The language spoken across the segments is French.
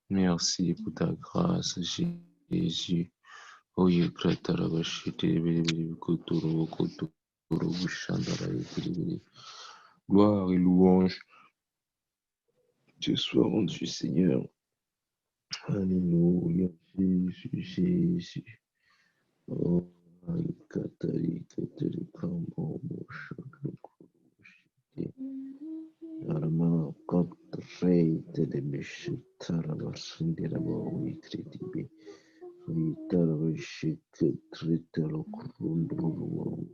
Merci pour ta grâce, Jésus. Oye, Kratarabashite, Kotoro, Kotoro, Shandara, Gloire et louange te soient rendues, Seigneur. Alléluia, Jésus, Jésus. Oh, Katari, Katari, Kambo, Shakrukushite. Arma, Kotrei, Telebishitarabasindirabo, Wikritibi. Vitarabashik, Tritelo, Kurunduru.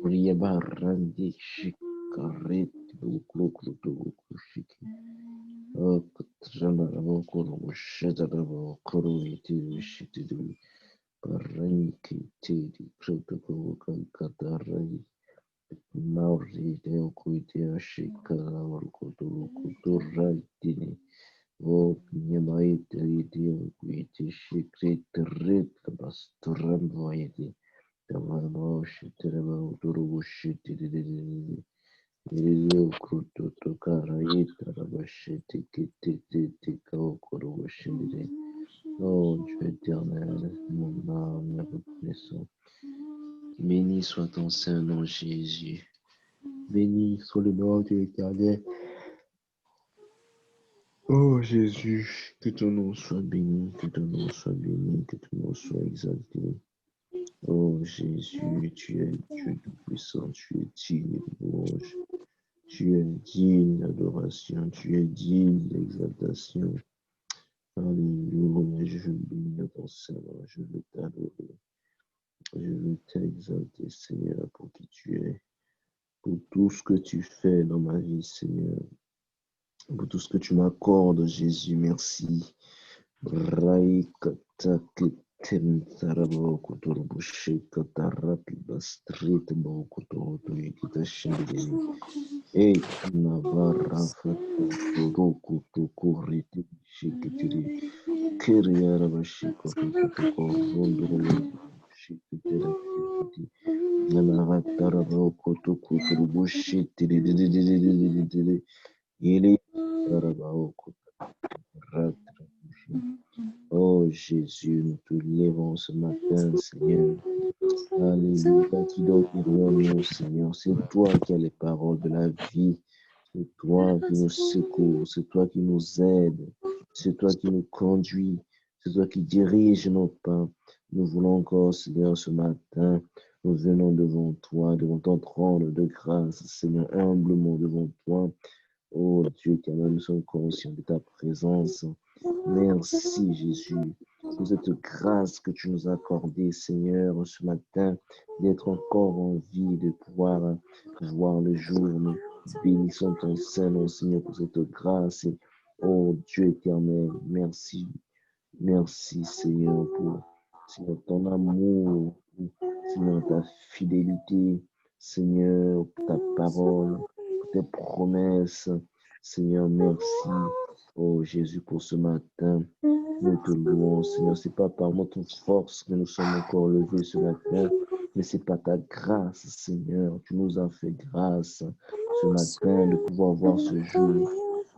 Riabarandi, Shikaret, Luklukushiki. Katrana, Kuru, Shedarabo, Kuru, Shitidi. Paranki tiri protocol katarai mauri deo kuitia shikara walkoturu kuturai tini o nyamai tiri deo kuiti shikrit rit basturam vaiti tamarmo shitrema uturu shitiri deo kruto tokara itara bashiti kiti titi kaokuru shitiri. Oh Dieu éternel, mon âme est reconnaissant. Béni soit ton Saint-Nom, Jésus. Béni soit le nom de l'Éternel. Oh Jésus, que ton nom soit béni, que ton nom soit béni, que ton nom soit exalté. Oh Jésus, tu es Dieu tout-puissant, tu es digne de louange, tu es digne d'adoration, tu es digne d'exaltation. Alléluia, je bénis ton Saint-Nom, je veux t'adorer. Je veux t'exalter, Seigneur, pour qui tu es, pour tout ce que tu fais dans ma vie, Seigneur, pour tout ce que tu m'accordes, Jésus, merci. Oh Jésus, nous te lèvons ce matin, Seigneur. Alléluia, qui d'autre irions-nous, Seigneur? C'est toi qui as les paroles de la vie. C'est toi qui nous secours, c'est toi qui nous aides, c'est toi qui nous conduis, c'est toi qui dirige nos pas. Nous voulons encore, Seigneur, ce matin, nous venons devant toi, devant ton trône de grâce, Seigneur, humblement devant toi. Oh Dieu éternel, nous sommes conscients de ta présence. Merci Jésus pour cette grâce que tu nous as accordée, Seigneur, ce matin, d'être encore en vie, de pouvoir voir le jour. Nous bénissons ton Saint-Nom, Seigneur, pour cette grâce. Oh Dieu éternel, merci. Merci, Seigneur, pour Seigneur, ton amour, Seigneur, ta fidélité, Seigneur, pour ta parole, pour tes promesses. Seigneur, merci. Oh Jésus, pour ce matin, nous te louons, Seigneur. Ce n'est pas par notre force que nous sommes encore levés ce matin, mais c'est par ta grâce, Seigneur. Tu nous as fait grâce ce matin de pouvoir voir ce jour.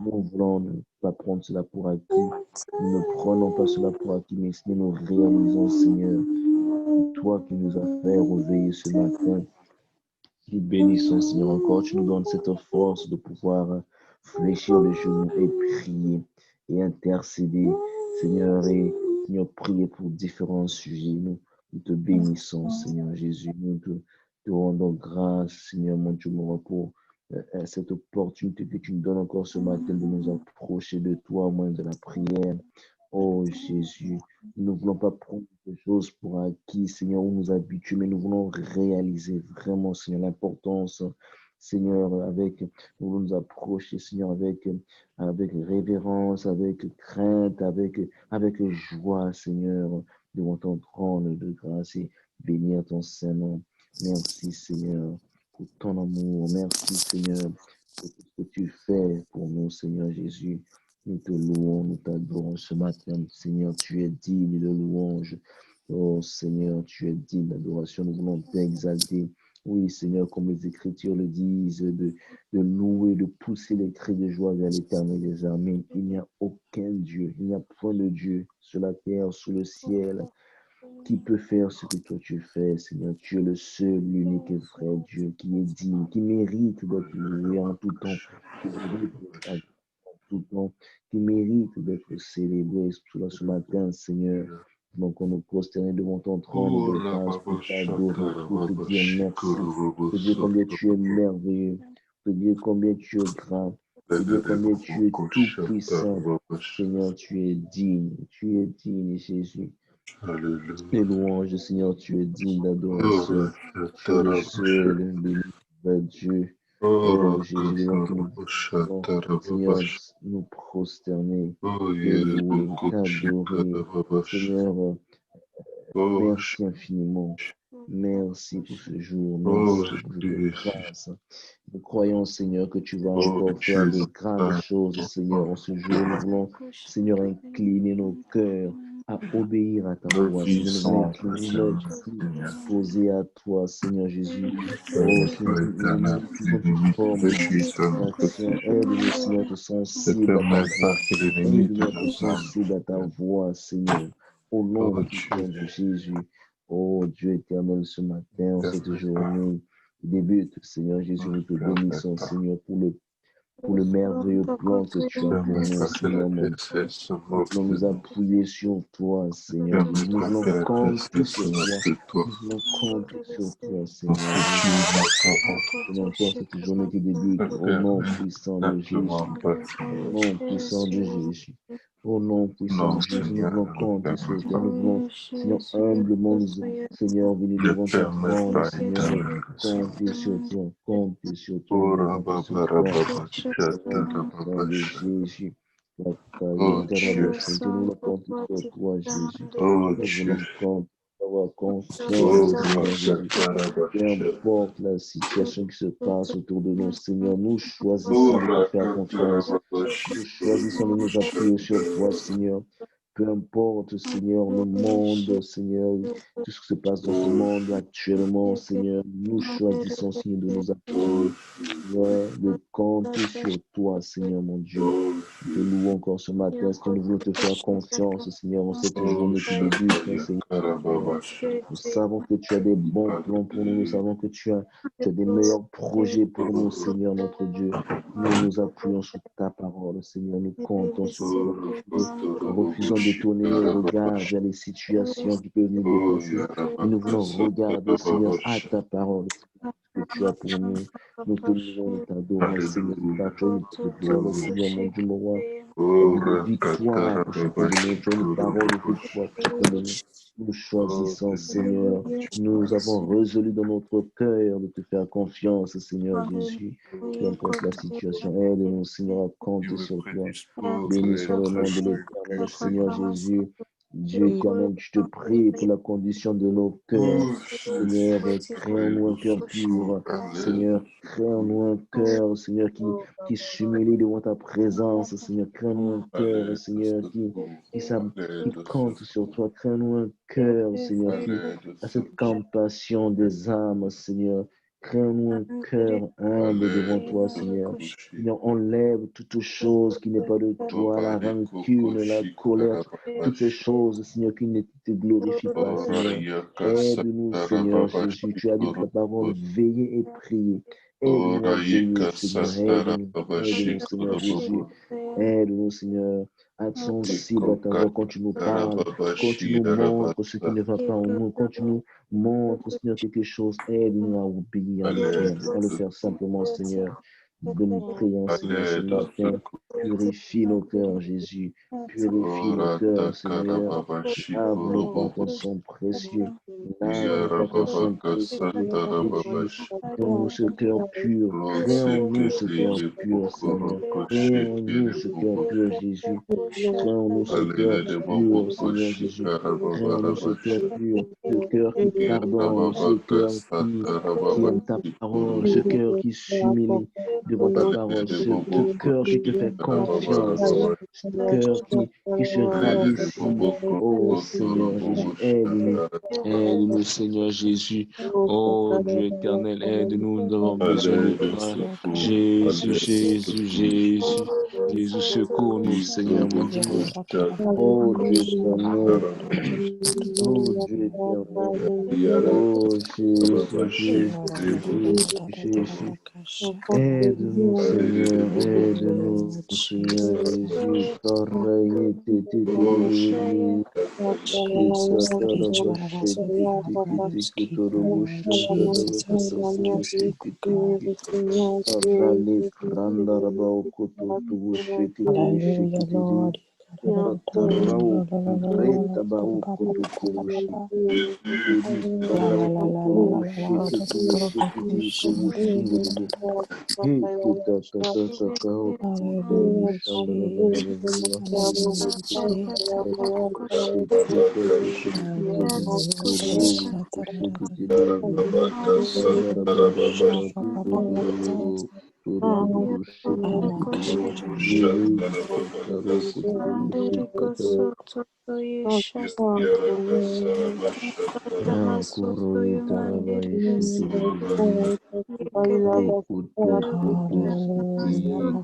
Nous voulons ne pas prendre cela pour acquis. Nous ne prenons pas cela pour acquis, mais nous réalisons, Seigneur, toi qui nous as fait réveiller ce matin. Nous bénissons, Seigneur, encore. Tu nous donnes cette force de pouvoir fléchir les genoux et prier et intercéder, Seigneur, et Seigneur, prier pour différents sujets. Nous te bénissons, Seigneur Jésus. Nous te rendons grâce, Seigneur, mon Dieu, mon roi, pour cette opportunité que tu nous donnes encore ce matin de nous approcher de toi au moyen de la prière. Oh Jésus, nous ne voulons pas prendre quelque chose pour acquis, Seigneur, où nous habituer, mais nous voulons réaliser vraiment, Seigneur, l'importance, Seigneur, nous voulons nous approcher, Seigneur, avec révérence, avec crainte, avec joie, Seigneur, devant ton trône de grâce et bénir ton Saint-Nom. Merci, Seigneur, pour ton amour. Merci, Seigneur, pour tout ce que tu fais pour nous, Seigneur Jésus. Nous te louons, nous t'adorons ce matin. Seigneur, tu es digne de louange. Oh Seigneur, tu es digne d'adoration. Nous voulons t'exalter. Oui, Seigneur, comme les Écritures le disent, de louer, de pousser les cris de joie vers l'Éternel des armées. Il n'y a aucun Dieu, il n'y a point de Dieu sur la terre, sous le ciel, qui peut faire ce que toi tu fais, Seigneur. Tu es le seul, l'unique et vrai Dieu qui est digne, qui mérite d'être loué en tout temps, qui mérite d'être adoré en tout temps, qui mérite d'être célébré ce matin, Seigneur. Donc, on nous prosterne devant ton trône de grâce pour t'adorer, pour te dire merci, pour te dire combien tu es merveilleux, pour te dire combien tu es grand, pour te dire combien tu es tout puissant. Seigneur, tu es digne, Jésus. Les louanges, Seigneur, tu es digne d'adoration. Tu es le seul, l'unique vrai Dieu. Oh Jésus, devant qui nous pouvons, Seigneur, nous prosterner, te louer, t'adorer. Seigneur, merci infiniment. Merci pour ce jour. Merci pour cette grâce. Nous croyons, Seigneur, que tu vas encore faire de grandes choses, Seigneur. En ce jour, nous voulons, Seigneur, incliner nos cœurs à obéir à ta voix. Seigneur, nous voulons incliner notre vie posée à toi, Seigneur Jésus. Oh, Seigneur, nous supplions que tu formes notre action. Aide-nous, Seigneur, à être sensible à ta voix. Aide-nous à être sensible à ta voix, Seigneur. Au nom puissant de Jésus. Oh Dieu éternel, ce matin, en cette journée, débute, Seigneur Jésus, nous te bénissons, Seigneur, pour le merveilleux plan que tu as pour nous, Seigneur mon Dieu. Nous voulons nous appuyer sur toi, Seigneur Jésus. Nous voulons compter sur toi. Nous voulons compter sur toi, Seigneur Jésus. Seigneur, encore cette journée qui débute, au nom puissant de Jésus. Au nom puissant de Jésus. Au nom puissant de Jésus, nous voulons compter sur toi. Nous voulons, Seigneur, humblement, Seigneur, venir devant ton trône, Seigneur, et compter sur toi, compter sur toi, compter sur toi. Au nom puissant de Jésus. Nous voulons compter sur toi, Jésus. Nous voulons compter, avoir confiance, Seigneur Jésus. Peu importe la situation qui se passe autour de nous, Seigneur, nous choisissons de te faire confiance. Nous choisissons de nous appuyer sur toi, Seigneur. Peu importe, Seigneur, le monde, Seigneur, tout ce qui se passe dans ce monde actuellement, Seigneur, nous choisissons, Seigneur, de nous appuyer, Seigneur, de compter sur toi, Seigneur, mon Dieu. Nous te louons encore ce matin, Seigneur, nous voulons te faire confiance, Seigneur, en cette journée qui débute, Seigneur. Nous savons que tu as des bons plans pour nous. Nous savons que tu as des meilleurs projets pour nous, Seigneur, notre Dieu. Nous nous appuyons sur ta parole, Seigneur. Nous comptons sur toi. Nous refusons de tourner nos regards vers les situations qui peuvent nous dépasser. Mais nous voulons regarder, Seigneur, à ta parole, ce que tu as pour nous. Nous te louons, nous t'adorons, Seigneur. Nous t'accordons de gloire, Seigneur, mon Dieu, mon roi. Une victoire pour chacun de nous. Tu as une parole de victoire pour chacun de nous. Nous choisissons, Seigneur. Nous avons résolu dans notre cœur de te faire confiance, Seigneur Jésus. Peu importe la situation, aide-nous, Seigneur, à compter sur toi. Béni soit le nom de l'Éternel, Seigneur Jésus. Dieu éternel, je te prie pour la condition de nos cœurs. Seigneur, crée en nous un cœur pur. Seigneur, crée en nous un cœur, Seigneur, qui s'humilie devant ta présence. Seigneur, crée en nous un cœur, Seigneur, qui compte sur toi. Crée en nous un cœur, Seigneur, qui a cette compassion des âmes, Seigneur. Crée-nous un cœur humble devant toi, Seigneur. Seigneur, enlève toutes choses qui n'est pas de toi, la rancune, la colère, toutes ces choses, Seigneur, qui ne te glorifient pas, Seigneur. Aide-nous, Seigneur Jésus. Tu as dit dans ta parole, veillez et priez. Aide-nous à veiller, Seigneur. Aide-nous, Seigneur Jésus. Aide-nous, Seigneur, à être sensible à ta voix quand tu nous parles, quand tu nous montres ce qui ne va pas en nous, quand tu nous montres, Seigneur, quelque chose. Aide-nous à obéir, à le faire simplement, Seigneur. Que nous prions, Seigneur, ce matin. Purifie nos cœurs, Jésus. Purifie nos cœurs, Seigneur. Lave-nous par ton sang précieux. Lave-nous par ton sang précieux. Jésus, donne-nous ce cœur pur. Crée en nous ce cœur pur, Seigneur. Crée en nous ce cœur pur, Jésus. Crée en nous ce cœur pur, Seigneur Jésus. Crée en nous ce cœur pur, ce cœur qui pardonne, ce cœur qui aime ta parole, ce cœur qui s'humilie devant ta parole, ce cœur qui te fait confiance, ce cœur qui se rabaissit. Oh Seigneur Jésus, aide-nous. Aide-nous, Seigneur Jésus. Oh Dieu éternel, aide-nous. Nous avons besoin de toi. Jésus, Jésus, Jésus. Jésus, secours-nous, Seigneur mon Dieu. Oh Dieu éternel. Oh Dieu éternel. Oh Jésus, Jésus. Aide-nous, Seigneur. Aide-nous, Seigneur Jésus. Travaille, Alléluia, tout contrôle, Seigneur Jésus. Alléluia. Au nom de Jésus, au nom de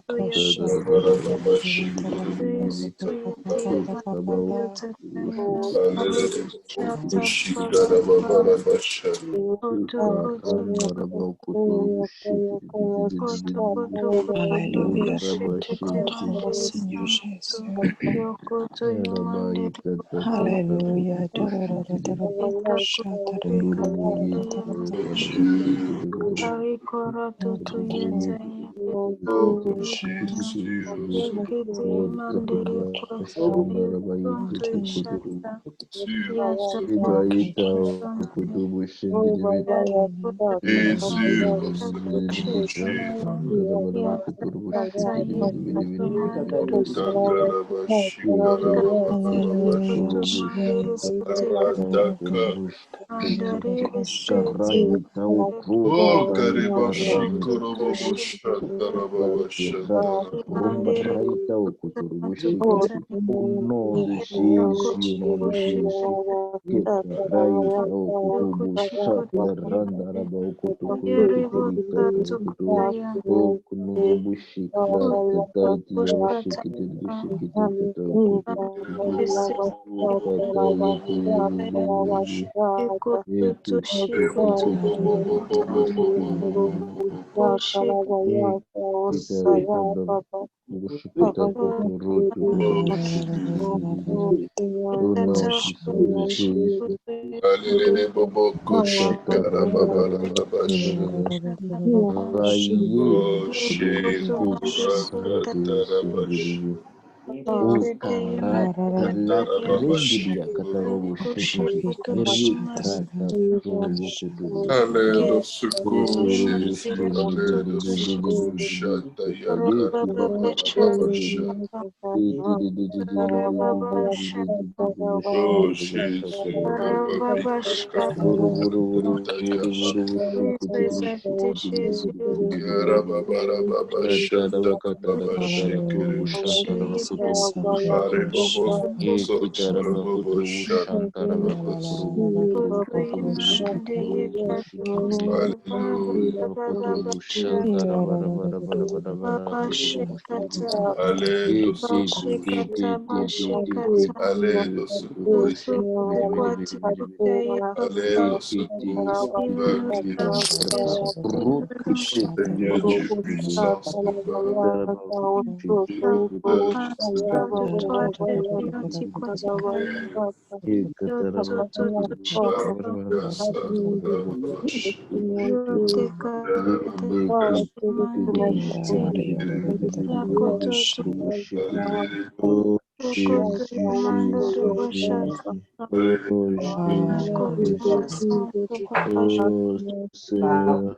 Jésus. Au nom puissant de Jésus. Oh, karatala rendidia katarobo shekiti rikrata tobo kotobo Alléluia, secours, kotorobo Jésus. Alléluia, secours, shendidididididididi Shanda Yakara Baba Baba. Oh, Jésus, Rababika, Karababa Baba Shanda Baba Shekere. Haribobo Sotsorobo Shanda Baba. Allez, le secours. Allez, le secours. Allez, le secours, Sauveur qui est Seigneur Dieu puissant, Sauveur. Oh Jésus, Jésus, Jésus. Oh Jésus, Jésus. Oh Seigneur.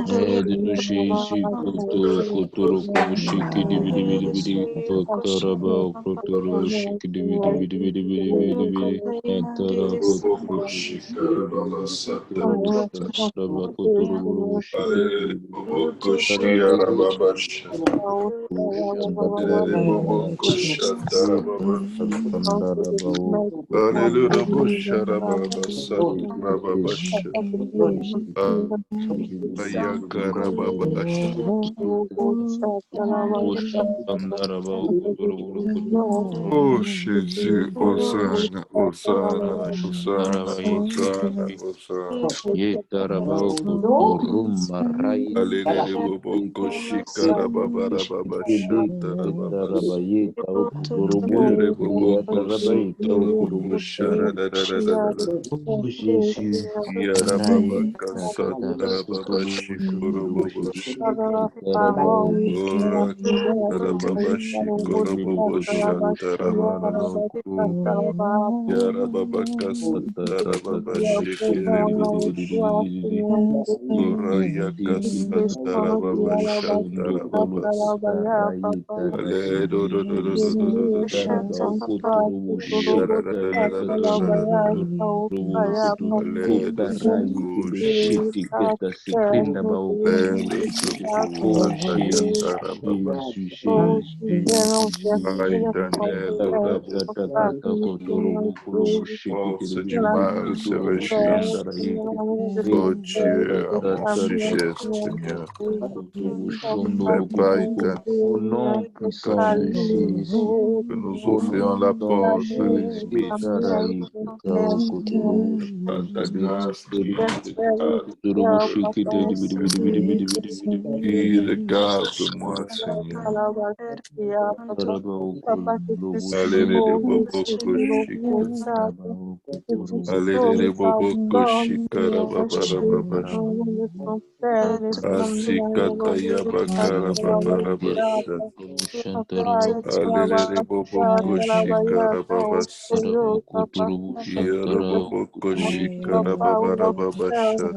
Aide-nous, Jésus, Koto, Kotoro, Koshiki, Dibidi, Bidi, Bidi, Kotaraba, Kotoro, Shiki, Dibidi, Bidi, Bidi, Bidi, Bidi, Bidi, Entara, Kotoro, Shiki, Dibidi, Kotoro, Shataraba, Kotoro, Shiki, Dibidi, Tarababa, Hallelujah, Shandaraba, Jesus. Sandaraba, Hallelujah, Kotoro, Bosharababa, Saturababa, Ayakarababa, Oh Jésus, Hosanna, Hosanna, Hosanna, Hosanna, Hosanna. Yetaraboko Toruma Raita Alelele bobo koshikara babara baba Ekede shatara baba. Ketarabaye Tauku Turubu Ere bobo Yatarabaye kosotoro Tauku bobo shara Rubushaya. da da da da da da. Oh Jésus, Yara baba Raita Kata kasatara baba Kotoro shikoro bobo Shikurubushi sha. Itarabao Ora katara baba shikoro Shikurubu bobo Kuturubu shatara baba. Shamarabao Ku Yara baba Tata kasatara Tata baba shikere. Shikiri Ora yakasatara baba Shondo shatara Kolo baba. Raita Ale do do do do do Kashindi do do do do. Tarabao Kuturubu Yara da da da Shitari da da da da. Katurubu Kutu Ale do Kuparai sukushi. Kilushiti Keta Sikrinda Bao Ale do Kuturubu suku Oh atakatara Jésus, baba. Jésus, Jésus, Jésus. Aïtanel Tata robo. tata kata koturubu kurubu Force shikitiri du biri biri mal se kuturubu réjouissent. shandara yeke. Ô Tata Dieu, à mon tata sujet, tata Seigneur. kuturubu Les shondoro kutu. païens, Au nom puissant de comme Jésus, que nous au nom offrions la puissant de porte à Jésus, l'ennemi, Seigneur. tarayi kutao kuturubu À ta shikitiri grâce qui regarde, kuturubu shikitiri biri biri biri biri biri biri qui biri. regarde moi, Seigneur. Taraba okurubu Alléluia, shikitiri Bobo Koshika. taraba okuturubu Alléluia, Bobo Koshika, Rababa. Asikata Yabakara Babarabasha. Alelele bobo koshikara babasa. Yara bobo koshikara babarababasha.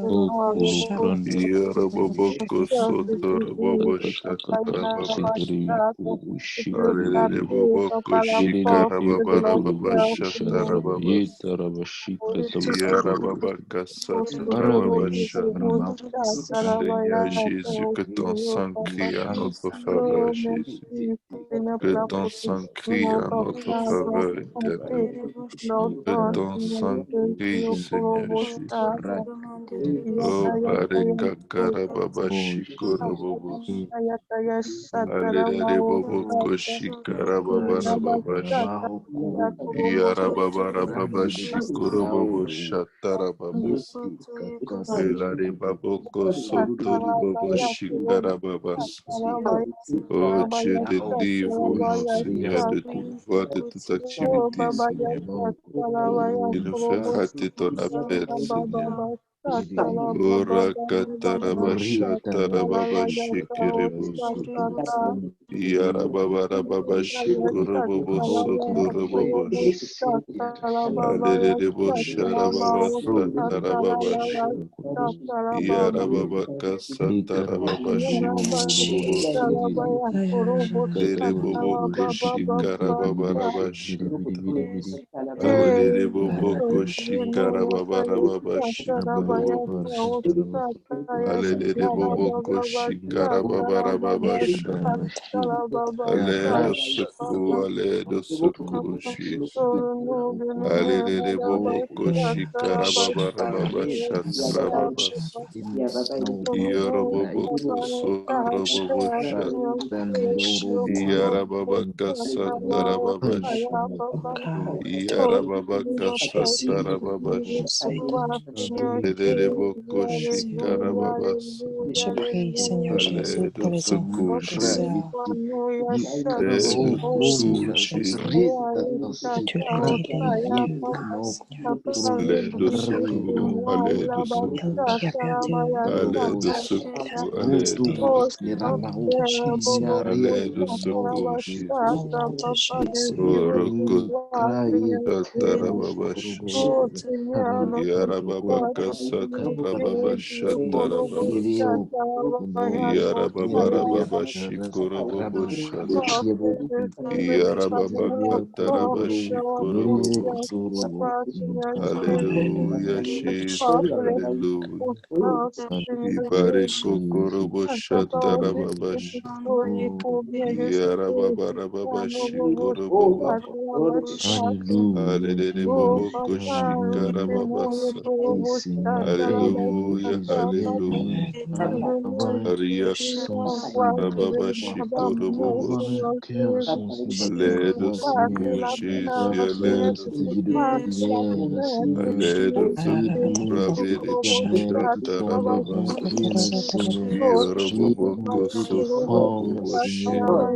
Yara bobo kosotora bobo shatara baba. Alelele bobo koshikara babarababasha tara babasa. Yara baba kasatara babasha. Seigneur Jésus, que ton sang crie à notre faveur, Jésus. Que ton sang crie à notre faveur, éternel. Que ton sang crie, Seigneur Jésus. Oh, Bareka Karababa Shikoro Bobo. Alele Bobo Koshi Karababa Babash. Yarababa Baba Shikoro Bobo Shatara Babas. Elare Baboko Sotori Bobo Shikarababas. Oh Dieu, délivre-nous, Seigneur, de toute voie, de toute activité, Seigneur, qui nous fait rater ton appel, Seigneur. Ora katarabasha tarababa shikiribusu. Yarababa rababa shikurububu soturububush. Alelebo sharababa satarababash. Yarababa kasatarababa shikurubububush. Lelebobo koshikarababa rabasha. Alelebo koshikarababa rababa shikurububush. Alelebo koshikarababa rababasha. Allez de secours, allez de secours, Jésus. Allez de bobo koshi karababa rababa shatarababas. Yorobobo koso robobo shat. Yarababa kasatarababash. Yarababa kasatarababash. Allez koshi karababas. Je prie, Seigneur Jésus, Allez pour de les enfants, secours, frères et Jésus. sœurs, Allez de secours, Seigneur Jésus. Jésus, que tu les délivres, tu les gardes, Seigneur. Allez de secours, allez de Tout secours. qui a perdu Allez de leur secours, allez de identité, secours. au nom de Jésus, Allez de secours, au Jésus. nom de Jésus. Oroko Tatarababasha. Shit. satarababa shatarababa. Yarababa shikorobobo shata. Yarababa kataraba shikorobobo. Hallelujah, Jesus. Hallelujah. Ibariko korobo shatarababa. Yarababa shikorobobo. Hallelujah, bobo koshikarababa sata. Hallelujah, hallelujah. Aria satarababa shikorobobos. Aide-nous, ô Jésus, aide-nous. Cette vie de prière, Seigneur, Aide-nous, aide-nous dans Rabbi ce de domaine de ton Shatarababas. évangile, Seigneur. Aide-nous de Yoroboboko toute forme, sotoroboboshi. Seigneur,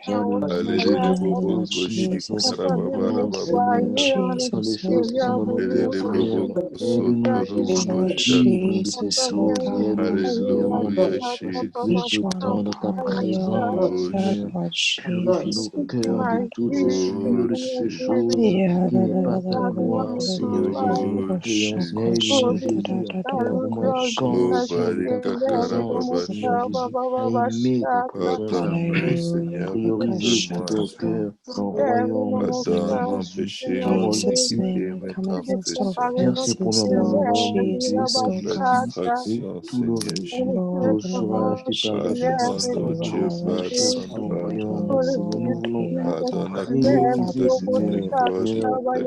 dans le vivre Alede ton boboko évangile constamment, shikarababarababash. Seigneur, dans les choses qui sont dans nos cœurs, Alede Seigneur. boboko Aide-nous, Jésus, à sotoroboboshata. vivre de ces choses et aide-nous, Seigneur, mon Dieu, Alléluia, à passer plus Jesus. de temps dans ta présence, Oh, Seigneur. Purifie nos cœurs de toutes ces oh, souillures, de toutes ces choses Jesus. qui n'est pas ta gloire, Seigneur Jésus. Nous Oh, prions, Seigneur, aide-nous, Jesus. Jésus, à être moins Oh, conscients de ta Barika présence, Seigneur Karababashata. Jésus, à aimer ta présence à Pardonne-moi, plus, à Seigneur, de tous mes prioriser tout au manques. cœur ton royaume, Seigneur Pardonne mon Jésus. péché, Ta mes volonté, iniquités, mes transgressions. faire ses promesses d'abord, mon Dieu, ta Mes justice et distractions, tout le Seigneur reste Jésus. nous sera acheté par-dessus. Pardonne, oh Dieu, Cherche pardonne, ton royaume, pardonne. Seigneur. Nous voulons te Pardonne à tous prioriser, ceux qui ne Seigneur. croient Seigneur, sur tes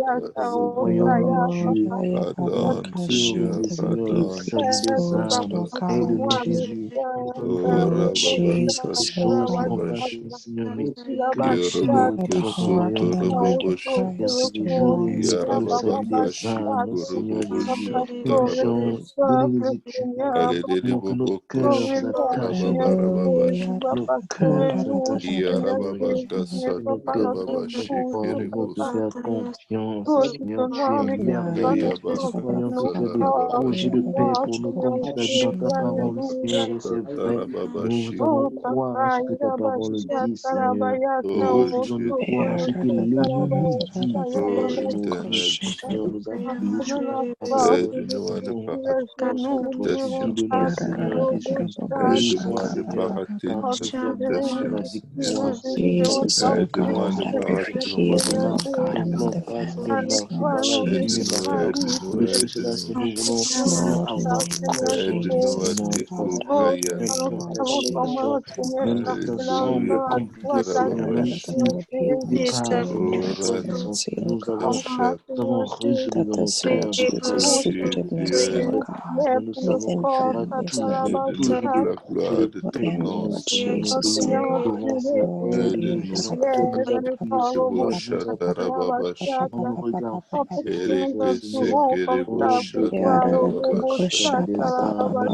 ce grâces. royaume, mon Dieu, pour te Pardonne, Seigneur, prioriser, Seigneur, le pardonne. salut des âmes. Aide-nous, Jésus, à ne pas nous Oh, préoccuper des choses qui n'ont pas Rabababababash. lieu, Seigneur, mais que de priorité Yoroboko dans ton royaume, mon Dieu. Sotorobobosh. Car tous les jours est mis pour le salut des Yarababakashi âmes, Seigneur Jésus. Korobobosh. Urgence, donner les études. Seigneur, que nos Aleleleboboko cœurs s'attachent à toi. Shikarababababash. Que nos cœurs s'attachent à toi, Seigneur Jésus. Yarababaka Que nos cœurs Satarababashi s'efforcent pour te Kerebos. faire confiance, Seigneur. Tu es merveilleux. Nous croyons que tu as des projets Ayababakatarababa. de paix pour nous, comme tu l'as dit dans ta parole, Seigneur, et c'est vrai. Nous Satarababashi. allons croire à ce que ta parole dit, Seigneur. Nous Oh refusons de Jésus. croire à ce que l'ennemi dit, Oh Seigneur. Nous éternel refusons, Seigneur, Dieu. nous appuyer sur ta parole. Aide-nous à ne Nous pas rater refusons notre tout esprit invitation. de mort, Seigneur Jésus. Aide-nous Délivre-moi, à ne pas Seigneur, rater car notre tu donnes invitation, la Seigneur. victoire, Seigneur. Et ta Aide-moi à victoire, ne mon pas Dieu, rater Seigneur, notre ne marche, ne invitation, bloque pas, Seigneur. Seigneur, par la vie, mais par Aide-nous, la force. aide-nous, Plus que cela, aide-nous. Seigneur, nous voulons, Seigneur, avoir confiance en Aide-nous toi, à mon Dieu. découvrir Seigneur, Yahshua. quelle situation, même si ça semble Alléluia. compliqué, Seigneur, même si il dépasse Oh, notre Rada. compréhension, Seigneur, nous avons résolu dans nos cœurs de Oh, prioriser ta Jésus, présence. aide-nous. Seigneur, nous savons que tu auras toujours, Aide-nous toujours pour des la projets gloire de de ton paix pour nom, nous, Seigneur. Seigneur. Nous te louons devant cela. Aide-nous. Seigneur, que tu nous appuies sur Oh, toi, Seigneur, dans ta parole. Shatarababash. Dans le regard fixé sur toi, Seigneur. Erekesekerebo Oh, délivre-nous de tout Shatarababashata. salut des âmes.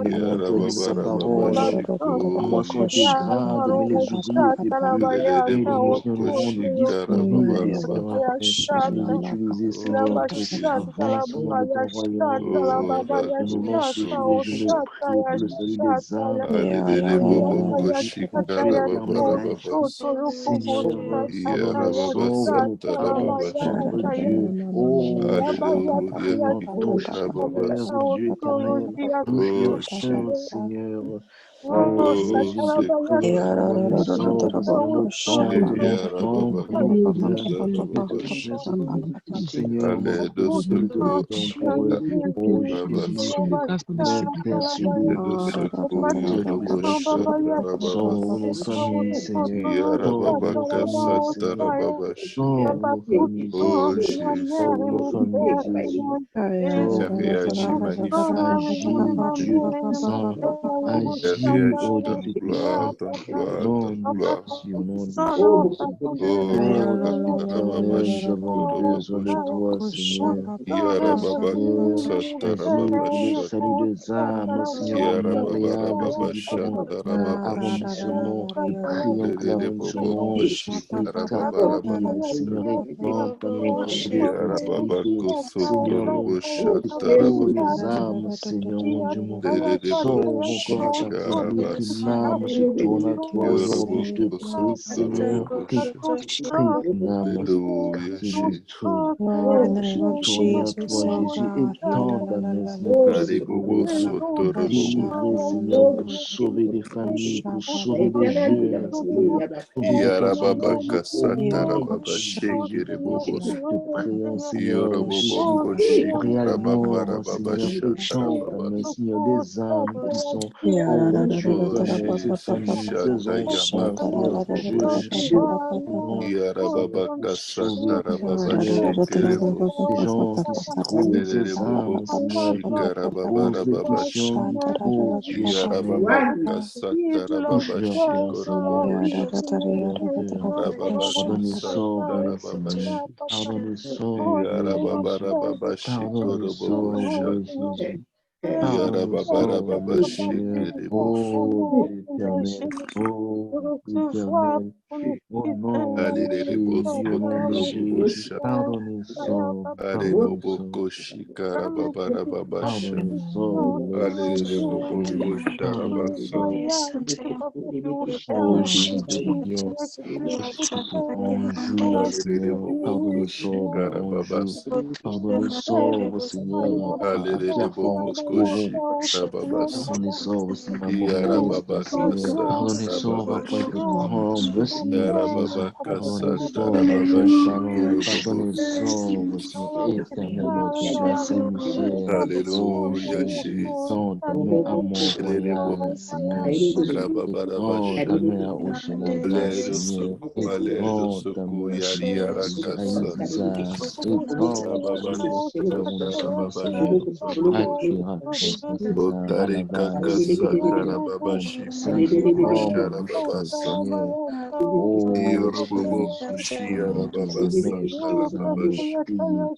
Aide-nous, tu as dit dans ta parole. Croissons tes grades, mais les ouvriers étaient peu. Aide-nous, Seigneur, nous voulons nous disponibiliser, Seigneur, afin que tu nous utilises, Seigneur, Oh, pour Jesus. l'avancement de ton royaume, mon Dieu. Oh, Que nous lançons Bakoso. tous les jours de prier pour le salut des âmes, Alelele prier bobo pour nos vies entières permanentes. koshikarababarababas. Seigneur, nous avançons vers nos promotions, mon Iyarababasatarababashi. Dieu. Oh, Alléluia. Seigneur, touche nos cœurs, Rababas. oh Dieu éternel. Touche nos Oh, cœurs, Jesus. Seigneur. Oh, Oh, Jésus, que notre foi ne sorte, Seigneur, nos temples, mon Dieu, afin que ta promesse s'accomplisse, Seigneur. Aledo Oh, que nous te Soko mettons pour eux. Oh, Jésus, Rabas. intercédons Edo Soko pour notre Yorobo président. Shatarababas. Sauve nos familles, Seigneur. Sauve nos Yarababaka familles, Seigneur. Satarababashi. Sauve nos familles, Oh, Seigneur. Sauve nos Jesus. familles, Jésus. Seigneur, Sauve-nous, agis Seigneur. magnifiquement. Agis, Dieu puissant. Seigneur, Agis, agis oh ton Dieu gloire, tout-puissant. ton gloire, ton Non, nous gloire. merci au nom de Jésus. Oh, Père éternel, nous Rakatarababashi avons besoin de Korobobosh. toi, Seigneur. Yarababaka Seigneur, Jésus, pour le Satarababashata. salut des âmes, Seigneur, à Montréal, dans ces différents Yarababarababashatarababashata. arrondissements. Nous prions pour Lelele l'arrondissement Boboko Ritata-Paris, Shikarababarababash. Seigneur, répand ton évangile et prospérité. Yarababako Seigneur, mon Dieu, secours les Sotoroboshata. âmes, Seigneur, mon Dieu, mon Père. Lelele Sauve Boko encore ta peuple, Alléluia, qu'une âme se tourne à toi aujourd'hui, je te prie, Seigneur, que une âme Alléluia, qui Jésus. Lord, in the se name of tourne à Jesus, toi, oh Jésus, God, étends ta main, Seigneur, pour Alléluia, secourir, pour délivrer, Seigneur, pour sauver des familles, pour sauver des jeunes, Seigneur, pour l'éducation de Yarababa Jésus. Au kasata nom de rababa shekere Jésus-Christ, bobos. te prions, Seigneur, Yorobobo Jésus, koshik réellement, rababa Seigneur, étends ta shatarababa. main, Seigneur, des âmes qui sont, tu as Oh donné à ces Jesus, familles, ces shata enfants, Seigneur, yamakobobo jeunes, shike. Seigneur, Yarababa pour sauver, kasata rababa Seigneur, shekere bos. des gens qui s'y trouvent, ces Bobo âmes, Seigneur, qui te koshika rababa proposent rababa l'édition. shike. Oh Dieu, Seigneur, Yarababa kasata touche rababa leur cœur, Seigneur, shikorobobo shike. touche leur cœur. Rababa Pardonne et kasata sauve-les, rababa Seigneur. shike. Pardonne et sauve-les, Yarababa Jésus. rababa Pardonne et shikorobobo sauve-les, shike. Jésus. Pardonne et Yarababa sauve-les, Seigneur. shekere bos. Oh Dieu éternel, oh Dieu éternel. Au nom de Alele Jésus, au bosso nom de torobobo Jésus, shata. pardonne et sauve, Alele pardonne et sauve. boko shikara babara babasha. Pardonne et sauve, Alele Seigneur boko Jésus. shara Pardonne et basata. sauve. Oh Jésus, nous te prions. Nous te prions un jour, Alele Seigneur. Pardonne boko et sauve shikara un jour. babasa. Pardonne et sauve, Seigneur, à Alele Pierrefonds, boko Coron. shikara babasa. Pardonne et sauve, Seigneur, à Yara Maurice, babaka Seigneur. Pardonne et satara sauve à babashi. Pointe Combe, Seigneur Yara Jésus. babaka Pardonne et satara sauve à Jeune babashi Talon. Pardonne et kerobobos. sauve, Seigneur, éternellement, toute la Saint-Michel. Oh Alléluia, Jésus, Jesus. tends ta main à Alele Mont-Royal, Seigneur boko Jésus. Étends rababarabashi. ta main à Oceanaga, Seigneur. L'aide au Étends ta secours, main, Yari Seigneur Jésus, à Arakasata. Isa. Étends ta main, Seigneur, où nous sommes, Seigneur. À Cuirafonds, Saint-Césaire, à Botari Laval, Seigneur. Kakasata Combe, Rababashi, Saint-Jérôme, à Boucherville, Sharababasa. Seigneur. Oh Yorobobo Jésus, Kushi Seigneur, tous ces mains, tous Arababasata ces âmes de Rababashi. prier,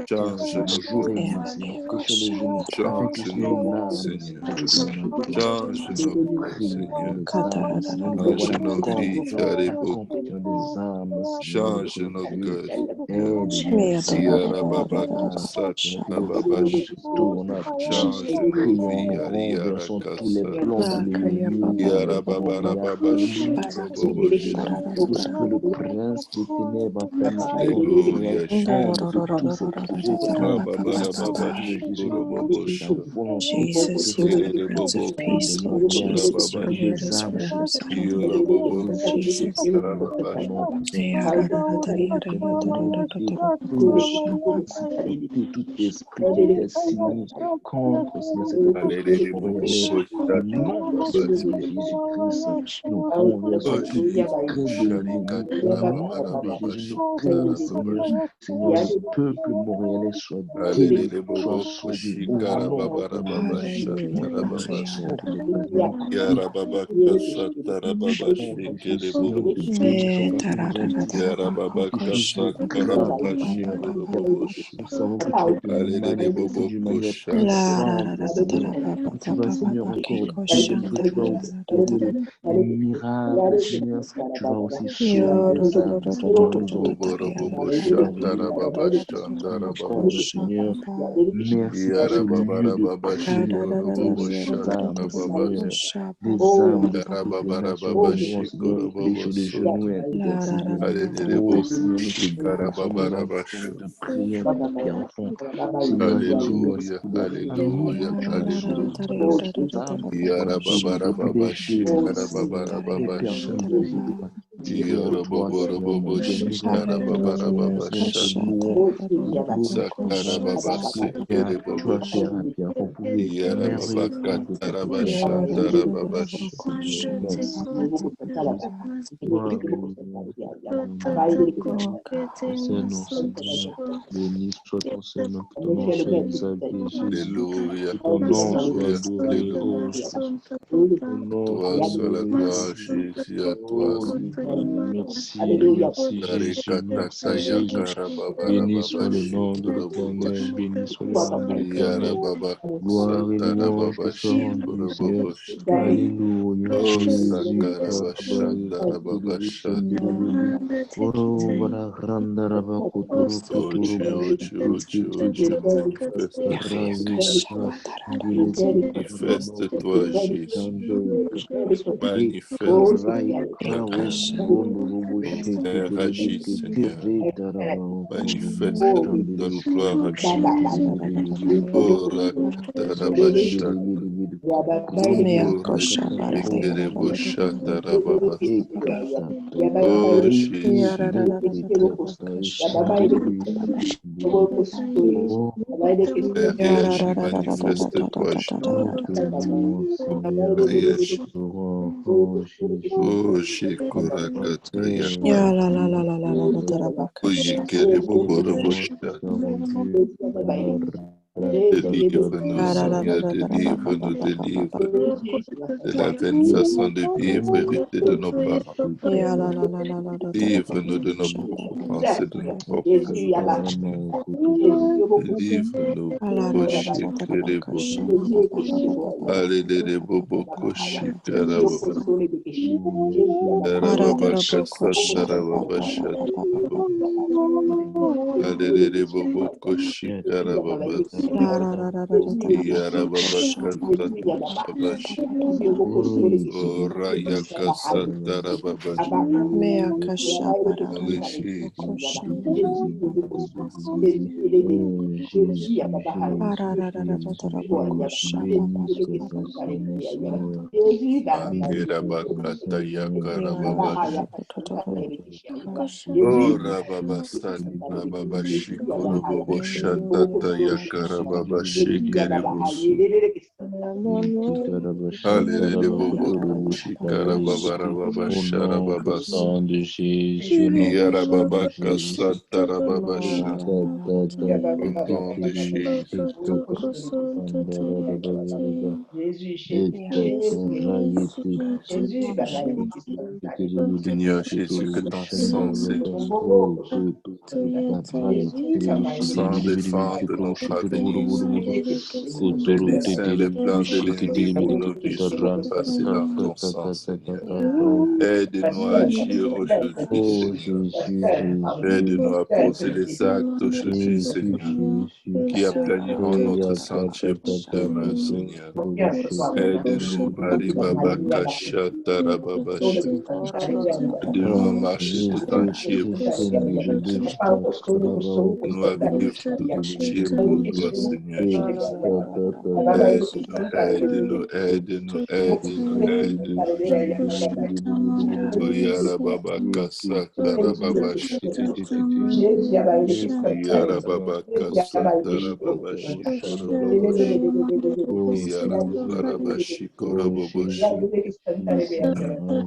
Change intercession, nos jour et cœurs, nuit, Seigneur. Seigneur, prêcher l'évangile, afin que Change si nos une vies, âme se Seigneur. tourne à toi, Change nous nos te vies, prions pour Seigneur. les âmes, Seigneur. Nous voyons Change la nos vies, compassion, la Yarebo. compassion des âmes, Seigneur, Change notre nos Dieu. cœurs, Seigneur. Aide-nous, Seigneur, aide-nous, Yarababakasata Seigneur, que notre âme Rababashi. se tourne à toi. Nous te Change nos prions, vies, nous Yari renversons tous les Arakasata. plans de l'ennemi contre nous. Il y a Yarababababashi, lui, Koroboboshi. tout ce que le prince des ténèbres a planifié contre nous, il Alléluia, tombe Jesus. sur tous ces projets, Seigneur. Seigneur Rababarababashi, Jésus, c'est ta Koroboboshi. volonté de Jesus, you are faire the que Prince of de Peace, nous Lord y aller Jesus. Your et que word Erereboboboshi. des is âmes for soient us, God. In the sauvées name et of Yoroboboboshi, Jesus. ressuscitées, Seigneur. Au Karababashi. nom puissant de Jésus-Christ, Seigneur, et tout principauté, tout esprit qui était signé contre, Seigneur, cette population montréalaise, Alléluia, au nom puissant de Jésus-Christ, nous renversons Oh, tout décret Jesus. de l'ennemi. Au nom de Jésus, nous prions, Seigneur, Seigneur, le peuple montréalais soit délivré, soit sauvé. Au nom de Hallelujah. Jésus-Christ, Seigneur, sauve les familles, Yarababaka Satarababashi contre tout, Seigneur, nous te bénissons Kereboboshi. parce que tu as dit que Yarababaka tu voudras, Satarababashi Seigneur, Koroboboshi. nous savons que tu vas te manifester d'une manière Alléluia, puissante, Seigneur. Et tu vas, Seigneur, encore délivrer, tu vas aussi opérer les miracles, Seigneur. Tu vas aussi sauver des âmes, Seigneur. Nous en prions, Seigneur Jésus. Nous te accorde, Seigneur. Merci pour ce lieu de Yarababarababashi prière pour ces âmes, Koroboboshatarababasa. Seigneur. Des âmes de toute opération de nous, Yarababarababashi Seigneur, qui fléchissent de genoux et Korobobosoto. à Seigneur. Oh Seigneur, nous te Alléluia, bénissons, nous nous Karababarabashi. te prions pour Pierrefonds. Seigneur Jésus, merci Alléluia, pour les familles Alléluia, que tu as sauvées. Alléluia. Merci pour les âmes que tu as Yarababarababashi délivrer, Seigneur, des Karababarababashi. personnes que tu as tirées vers toi, Seigneur, des Yoroboboroboboshi miraculeux, Seigneur. Seigneur, te Karababarababashi. louons pour tout, Seigneur, ce Sakarababase que tu vas kereboboshi. faire à Pierrefonds pour les merveilleux fruits de ta grâce, Jésus. Yarababakatarabashatarababashi. Merci, Jésus. Gloire et honneur à ton nom. Concerne-nous, Seigneur. Béni soit ton Seigneur, que ton nom soit exalté, Jésus. Alléluia, Que ton nom soit Alléluia, adoré, Alléluia. oh Jésus. Que ton À nom toi soit soit la adoré, gloire, Jésus. Jésus, à toi Oh soit Dieu la Merci, Alléluia. merci Jésus, merci Rekatata Jésus. yakara babara Béni soit baba le nom de shikoro l'Éternel, bobosh. béni soit le Toi, nom ta de Yara l'Éternel. baba Gloire et satara louange te baba soient rendues, shikoro Seigneur. bobosh. Alléluia, O Jésus. sakara Karabaye bashandara baba keterebe shata. şenderebeli. Oro vara randaraba kotoro totoro Oche, oche, oche, oche, boşeketerebe. manifeste-toi, Raye Seigneur. kashenderebe karaba Manifeste-toi, kotoro Jésus. boşandeka. Manifeste-toi, Ekarai Père. kawondoro Oh Père, boşeketerebe agis, Seigneur. ketere daraba koro Manifeste-toi, boşandere. donne-nous gloire à gloire. Oh Rakatarabashata. Oh Reketekereboshatarababa. Oh Jésus. Père, réagis, manifeste-toi, Jésus. Réagis. Oh Shekorakatayaka. Oh Yekereboborobosha. Délivre-nous, Seigneur, délivre-nous, délivre-nous de la vaine façon de vivre héritée de nos parents. Délivre-nous de nos propres pensées, de nos propres réflexions. Délivre-nous, Koshikerebo. Alelele bobo koshikarababa. Karababa kasatarababa shatarababa. Alelele bobo koshikarababa. Yarababa kasatarababa shi. Oraya kasatarababa shi. Oh Jesus. Oh Jésus, Jésus, Jésus, béni soit ton Saint-Nom, Seigneur. Béni soit Mangeraba ton kataya Saint-Nom, karababa Jésus. shi. Oh rababa satarababa shi korobobo shatata yakarababa shi kerebosu. Alelele bobo shikarababa rababa Au nom sharababa. puissant de Jésus, au nom puissant de Yarababa Jésus. kasatarababa shi. Au nom de Jésus. Seigneur Jésus, que ton sang, Seigneur, sang défende notre avenir, Seigneur. Les desseins, les plans de l'ennemi pour nos vies soient passés dans ton sang, Seigneur. Aide-nous à agir aujourd'hui, Oh Seigneur. Jésus, Jésus, Aide-nous à poser les actes aujourd'hui, Jésus, Seigneur, Jésus. qui aplaniront notre Eya sentier kata pour tata demain, koto Seigneur. koto sheke Aide-nous, Maribaba Kashatarababasha. Aide-nous à marcher tout entier pour toi. Aide-nous à vivre tout entier pour toi, Seigneur Jésus. Aide-nous, aide-nous, aide-nous, aide-nous, aide-nous. Oyarababa Kasatarababasha. Yarababa Kasatarababasha. Korobobosh. Oh Jésus, Yarabarabashi oh Korobobosh. Jésus, oui Seigneur,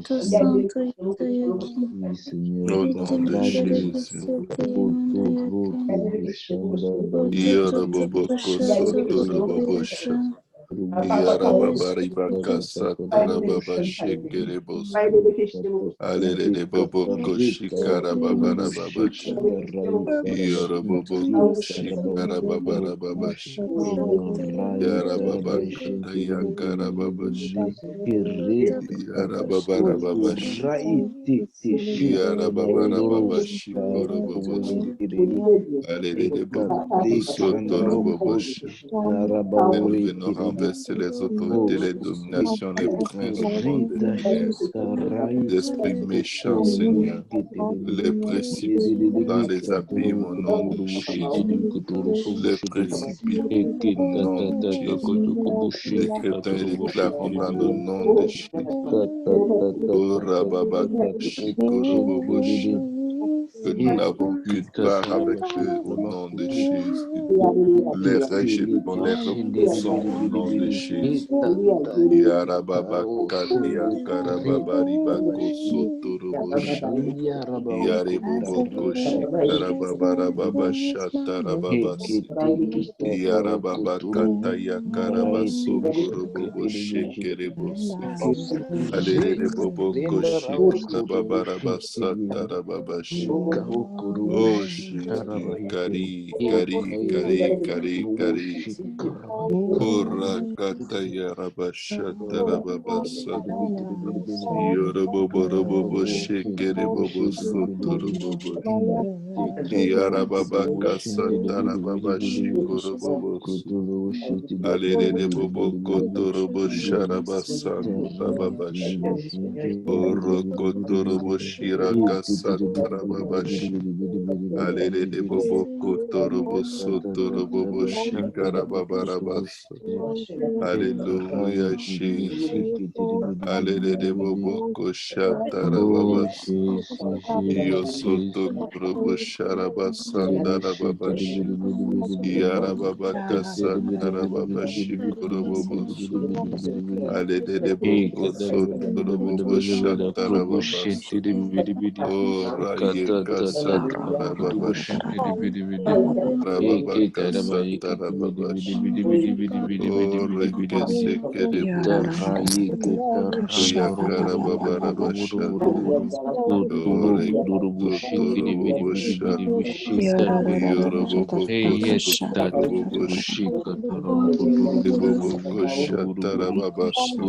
merci, oui Seigneur, Au nom de Raye, Jésus. Roto, Roto, Boshanda, Baye, Yaraboboko Sotorobobosha. Yarababaribaka Satarababashe Kerebos. Alele Boboko Shikarababarababasha. Yaraboboko Shikarababarababasha. Yarababaka Yakarababash. Yarababarababash. Yarababarababashi Korobobosh. Alele Boboko Sotorobobosha. Et nous venons renverser les autorités, les dominations, les principaux des ténèbres, les esprits méchants, Seigneur, les précipitent dans les abîmes au nom de Jésus, les précipitent au nom de Jésus. Nous décrétons et déclarons dans le nom de Jésus. Oh Rababakashikorobobosh, que nous n'avons qu'une part avec eux au nom de Jésus. Les rejetons, les repoussons au nom de Jésus. Yarababa Kadia Karababa Ribako Korobosh. Yare As Bobo it Koshi refreshes Karababa my Shatarababas. Yara Baba Kataya Karabaso Korobobo and Shekerebosi. I will Alere Bobo Koshi sing Karababarabasa Tarababashi. Oh glory. Jésus, Kari. Ora Kataya Rabashata Rababasa. And I Yorobobo Shekerebobo Sotorobobo. Yarababa Kasatara Shikorobobosu. Alere Bobo Kotorobo Sharabasan Rababashi. Oro Kotorobo Shiraka Satarababashi. Alere Bobo Kotorobo Sotorobo Shikarababarabasa. Hallelujah, Jesus. Alere Bobo Oh, Koshatarababas. Yosoto Korobo Sharabasandarababashi. Yarababaka Satarababashi Korobobosu. Aledeboko Sotorobobo Shatarababasu. O Rayeka Satarababashi. Rababaka Satarababashi. O Reke Sekereboshi. Yakarababarabashanda. O Reke Sotoroboboshata. Yoroboboko Sotoroboboshi. Boboko Shatarababasa.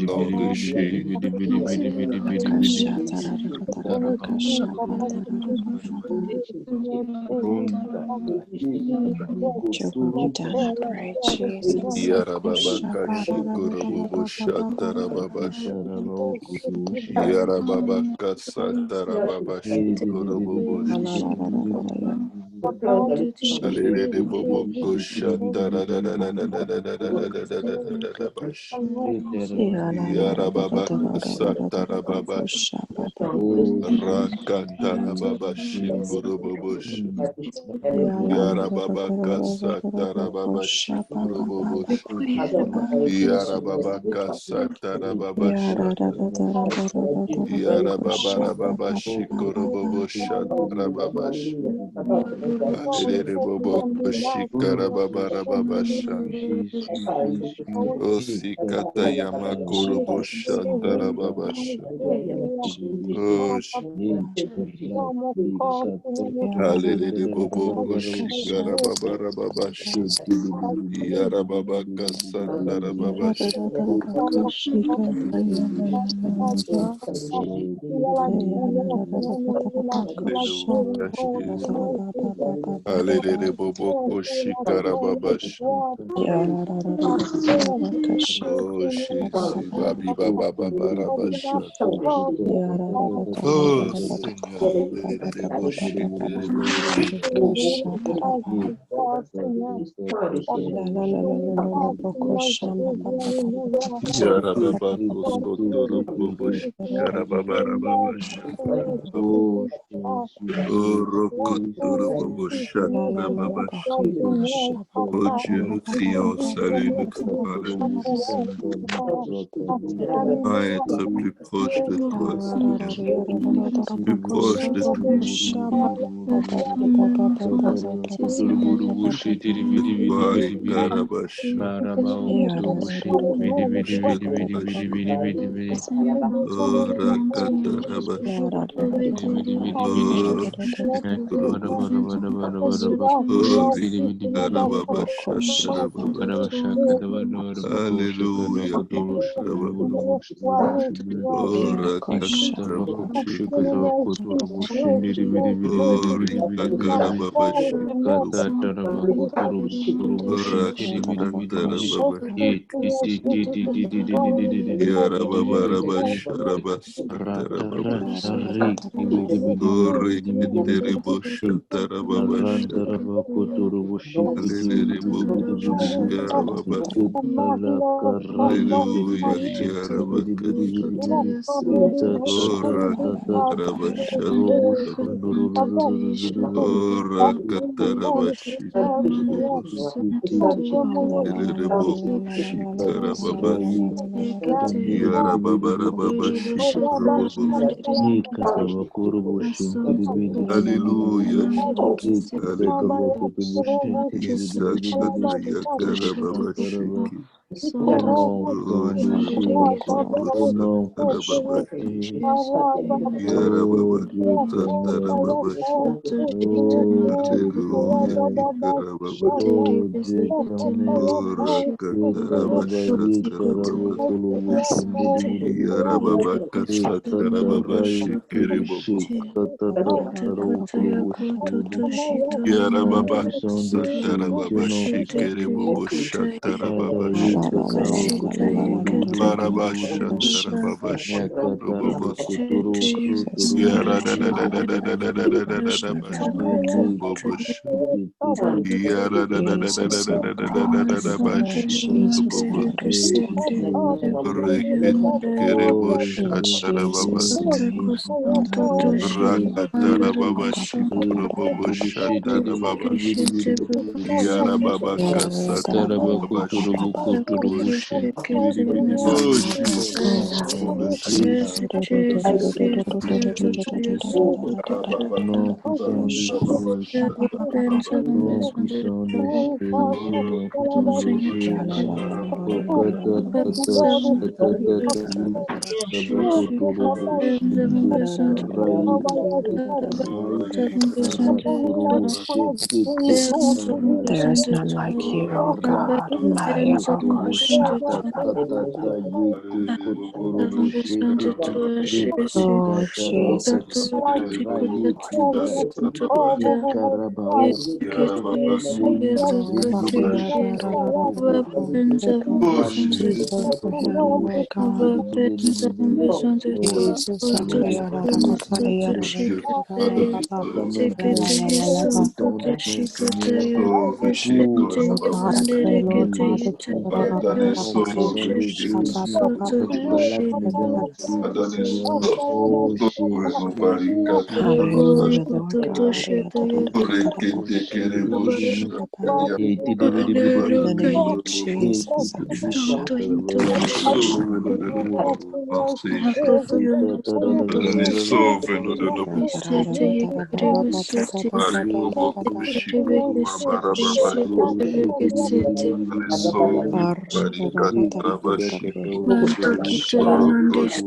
Au nom de Jésus. Your will be done, I pray, Jesus. Yarababaka Shikorobobo Shatarababashi. Yarababaka Satarababashi Koroboboshi. Alere de Boboko Shatarababas. Yarababaka Satarababash. Rakatarababashi Koroboboshi. Yarababaka Satarababashi Koroboboshi. Yarababaka Satarababashata. Yarababarababashi Koroboboshatarababash. Alere Boboko Shikarababarababashanda. Osikata Yamakoroboshatarababasha. Oh, Alere Boboko Shikarababarababasha. Yarababaka Satarababash. Hallelujah, Jesus. Alere Boboko Shikarababash. Oh, Jésus. Babi Baba Babarabashata. Oh, Seigneur. Alere Boshikarababash. Yarababako Sotoro Bobo Shikarababarababasha. Oh, Rokotoro Bobo Shatarababasha. Oh Dieu, nous crions, salut, nous crions à la naissance. À être plus proche de toi, Seigneur. Plus proche de toi. Wai Karabasha. Shikarabashi. Oh, Rakatarabasha. Oh, Shikarabashi. Oh, Rikarababasha. Tarababasha. Alléluia. Tarababasha. Oh, Rakatarababasha. Oh, Rikakarababasha. Oh, Rakatarababasha. Yarababarabasha. Rabasatarababasha. Oh, Rikateribosha. Tarababasha. Alléluia. Karababasha. Alléluia. Yarabakasha. Oh, Rakarabasha. Oh, Hallelujah. Non, Oh, puissant de Jésus. Au nom puissant de Jésus. Oh Dieu éternel. Oh Dieu éternel. Oh Dieu éternel. Ekarabaye karabokolobo shindidididididi. Ekataraye kedeshe katatataro shiribi. Non puissant de Jésus, au nom puissant de Jésus. Adaye katarabokotoroboshindidididi. Nyakatarabokotoro sotoroboshindididididi. Jesus, oh God. Jesus, understanding. Oh Jesus, Jésus, Oh, non puissant de Jésus, non puissant de Jésus, non puissant de Jésus. Okata tata shakata yiki sabakotorobo shinde raiki raiki karakorobo shekete There is katarayanta none like you, O God. raiki Maya kotorobo Bakoshata. shikata yeke kotorobo shekete reke Oh, katarabo Jesus. rayiki raki ikarabao yeke Rayeke Jesus, Kotoro O God. Shindidididididi. Oh, Jesus, Seigneur, Dieu éternel, l'amour, le tendresse, Seigneur. Oh, Oh Papa, God, I pray, Lord God, oui, that you oui, au nom puissant de Jésus, par la fidélité, Seigneur. Oh, Jésus, Jésus, Jésus. Hallelujah, Lord God. Oh, Shindididididi. In the name of Hey, Jesus. Sauve-nous de nos Hallelujah. Au nom de Jésus, au nom de Jésus, au nom puissant de Jésus, et Katarabao, Oh, Jésus, au nom de Jésus. Nakarabaro Kuroboshi Tibididididididi.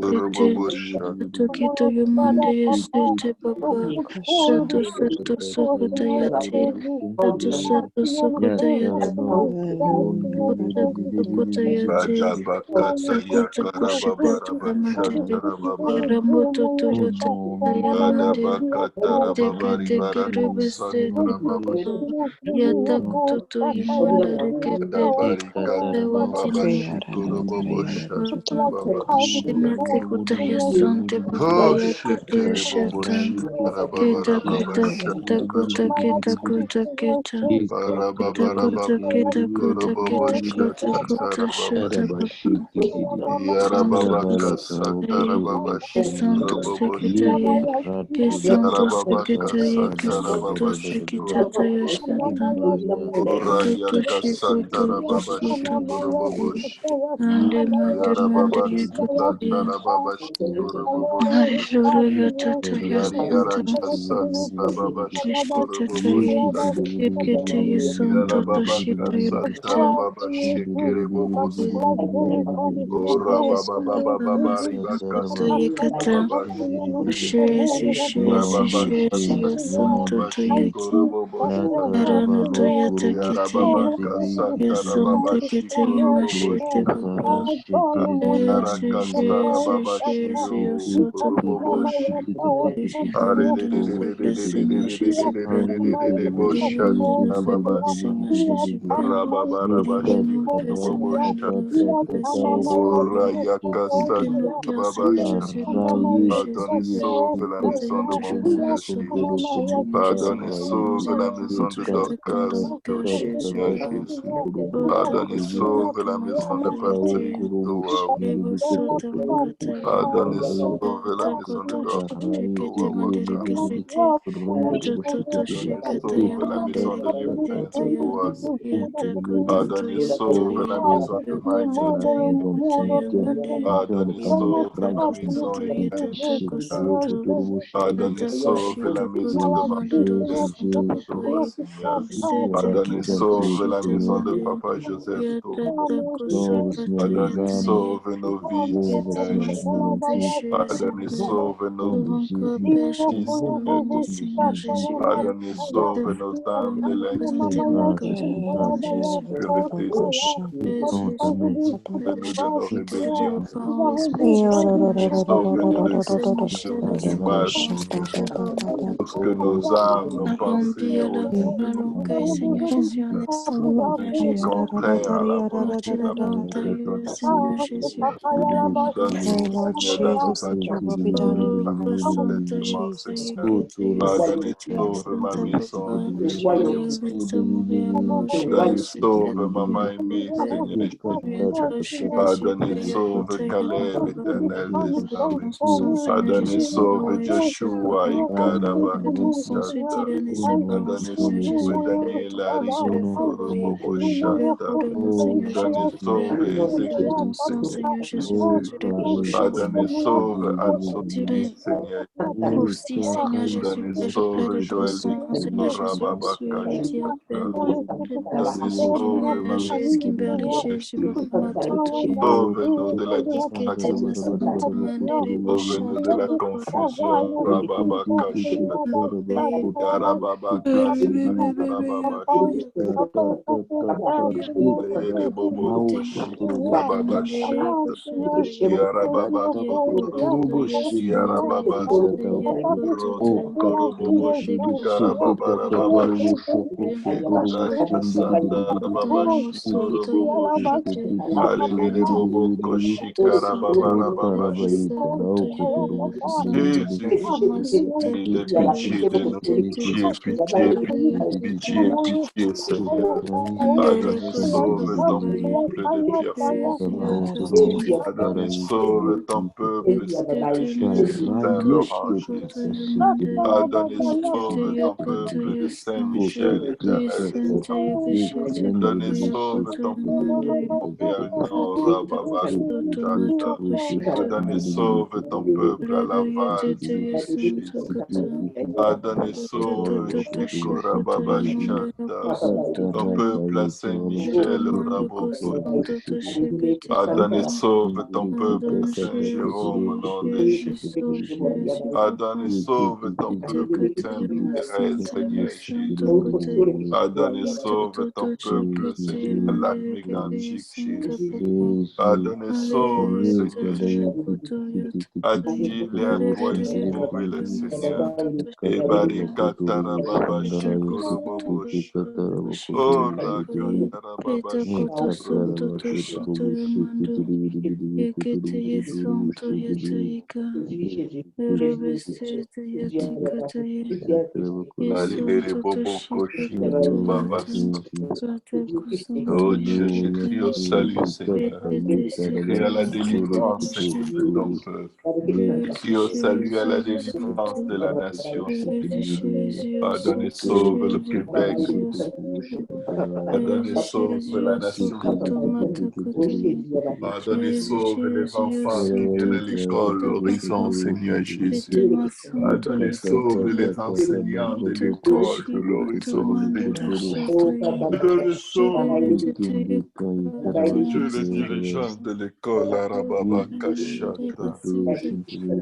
Ekatarashi Tidididididididi. Ekatarashi Tidididididididi. Ayididididididididididi. Pardonne et sauve la maison de mon berger. Pardonne et sauve la maison de Dorcas. Seigneur Jésus. Pardonne et sauve sauve la maison de Patrick Toa. Adonai, sauve la maison de Patrick Toa Wakanda. Adonai, sauve la maison de Le Prince Boaz. Adonai, sauve la maison de Michael. Adonai, sauve la maison Ignatius. Adonai, sauve la maison de Marie-Thérèse Toa, Seigneur. Adonai, sauve la maison de Papa Joseph Toa. Adonai, sauve nos vies, Seigneur Jésus. Adonai, sauve nos vies, Seigneur Jésus. Adonai, sauve nos âmes de l'impureté. Sauve-nous de nos rébellions. Sauve-nous de tout du mal, Seigneur. Lorsque nos âmes, nos pensées sont contraires à la volonté de la bonté de ton esprit. Donne-nous, Seigneur, d'adopter complètement, Seigneur. Adonai, sauve ma maison, Seigneur Jésus. Adonai, sauve maman aimée, Seigneur Jésus. Adonai, sauve Caleb, éternel des armées. Adonai, sauve Joshua, Ikaraba, Shata. Adonai, sauve Daniel, Arikoro, Bobo, Shata. Adonai, sauve Ézéchiel, Seigneur Jésus. Adonai, sauve Anthony, Seigneur Jésus. Adonai, sauve Joël, Rababa, Kashata. Adonai, sauve ma sauve-nous de la distraction, sauve-nous de la confusion, Rababa Kashata, Yarababa Kashata, Rababa Shata, Bobo Rababa Shata, Yarababa Yarababa Korobobo Shikarababa Rababa Shata, Rababa Shikorobobo Alele Bobo Koshikara Babara Baba. Jésus, le pitié de nous, pitié, pitié, pitié, pitié, Seigneur. Adonai, sauve ton peuple de Pierre. Adonai, sauve ton peuple, Saint-Laurent, Jésus. Adonai, sauve ton peuple de Saint-Michel, éternel. Adonai, sauve ton peuple, Rababa, Adonai, sauve ton peuple à Laval, Jésus. Adonai, sauve Shekora Baba Shata, ton peuple à Saint-Michel, Rabobo. Adonai, sauve ton peuple à Saint-Jérôme, au nom de Jésus. Adonai, sauve ton peuple, Sainte-Thérèse, Seigneur Jésus. Adonai, sauve ton peuple, Seigneur, lac mégantique, Jésus. Adonai, sauve, Seigneur Jésus. Agile à toi, inspirez le Seigneur. Et barikatara baba shekoro bobo shata. Oh, rakatara baba shekoro bobo Alilere bobo koshi baba. Oh Dieu, je crie au salut, Seigneur. Je crie à la délivrance, Seigneur, de ton peuple. Je crie au salut à la délivrance de la nation, Seigneur. Adonai, sauve le Québec. Adonai, sauve la nation. Adonai, sauve les enfants qui viennent à l'école, l'horizon, Seigneur Jésus. Adonai, sauve les enseignants de l'école, de l'horizon, Seigneur. Adonai, sauve Dieu, le dirigeant de l'école, Arababa Kashata.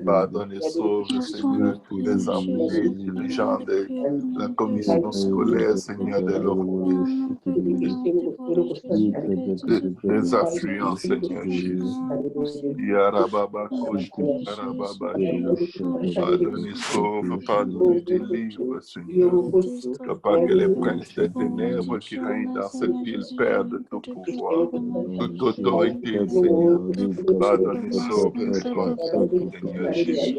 Adonai, sauve, Seigneur, tous les employés dirigeants de la commission scolaire, Seigneur, de l'horizon. Les affluents, Seigneur Jésus. Yarababa Kosh, Yarababa Shah. Adonai, sauve, pardonne, délivre, Seigneur. Que pas que les princes des ténèbres qui règnent dans cette ville perdent tout pouvoir, toute autorité, Seigneur. Adonai, sauve le peuple, Seigneur Jésus.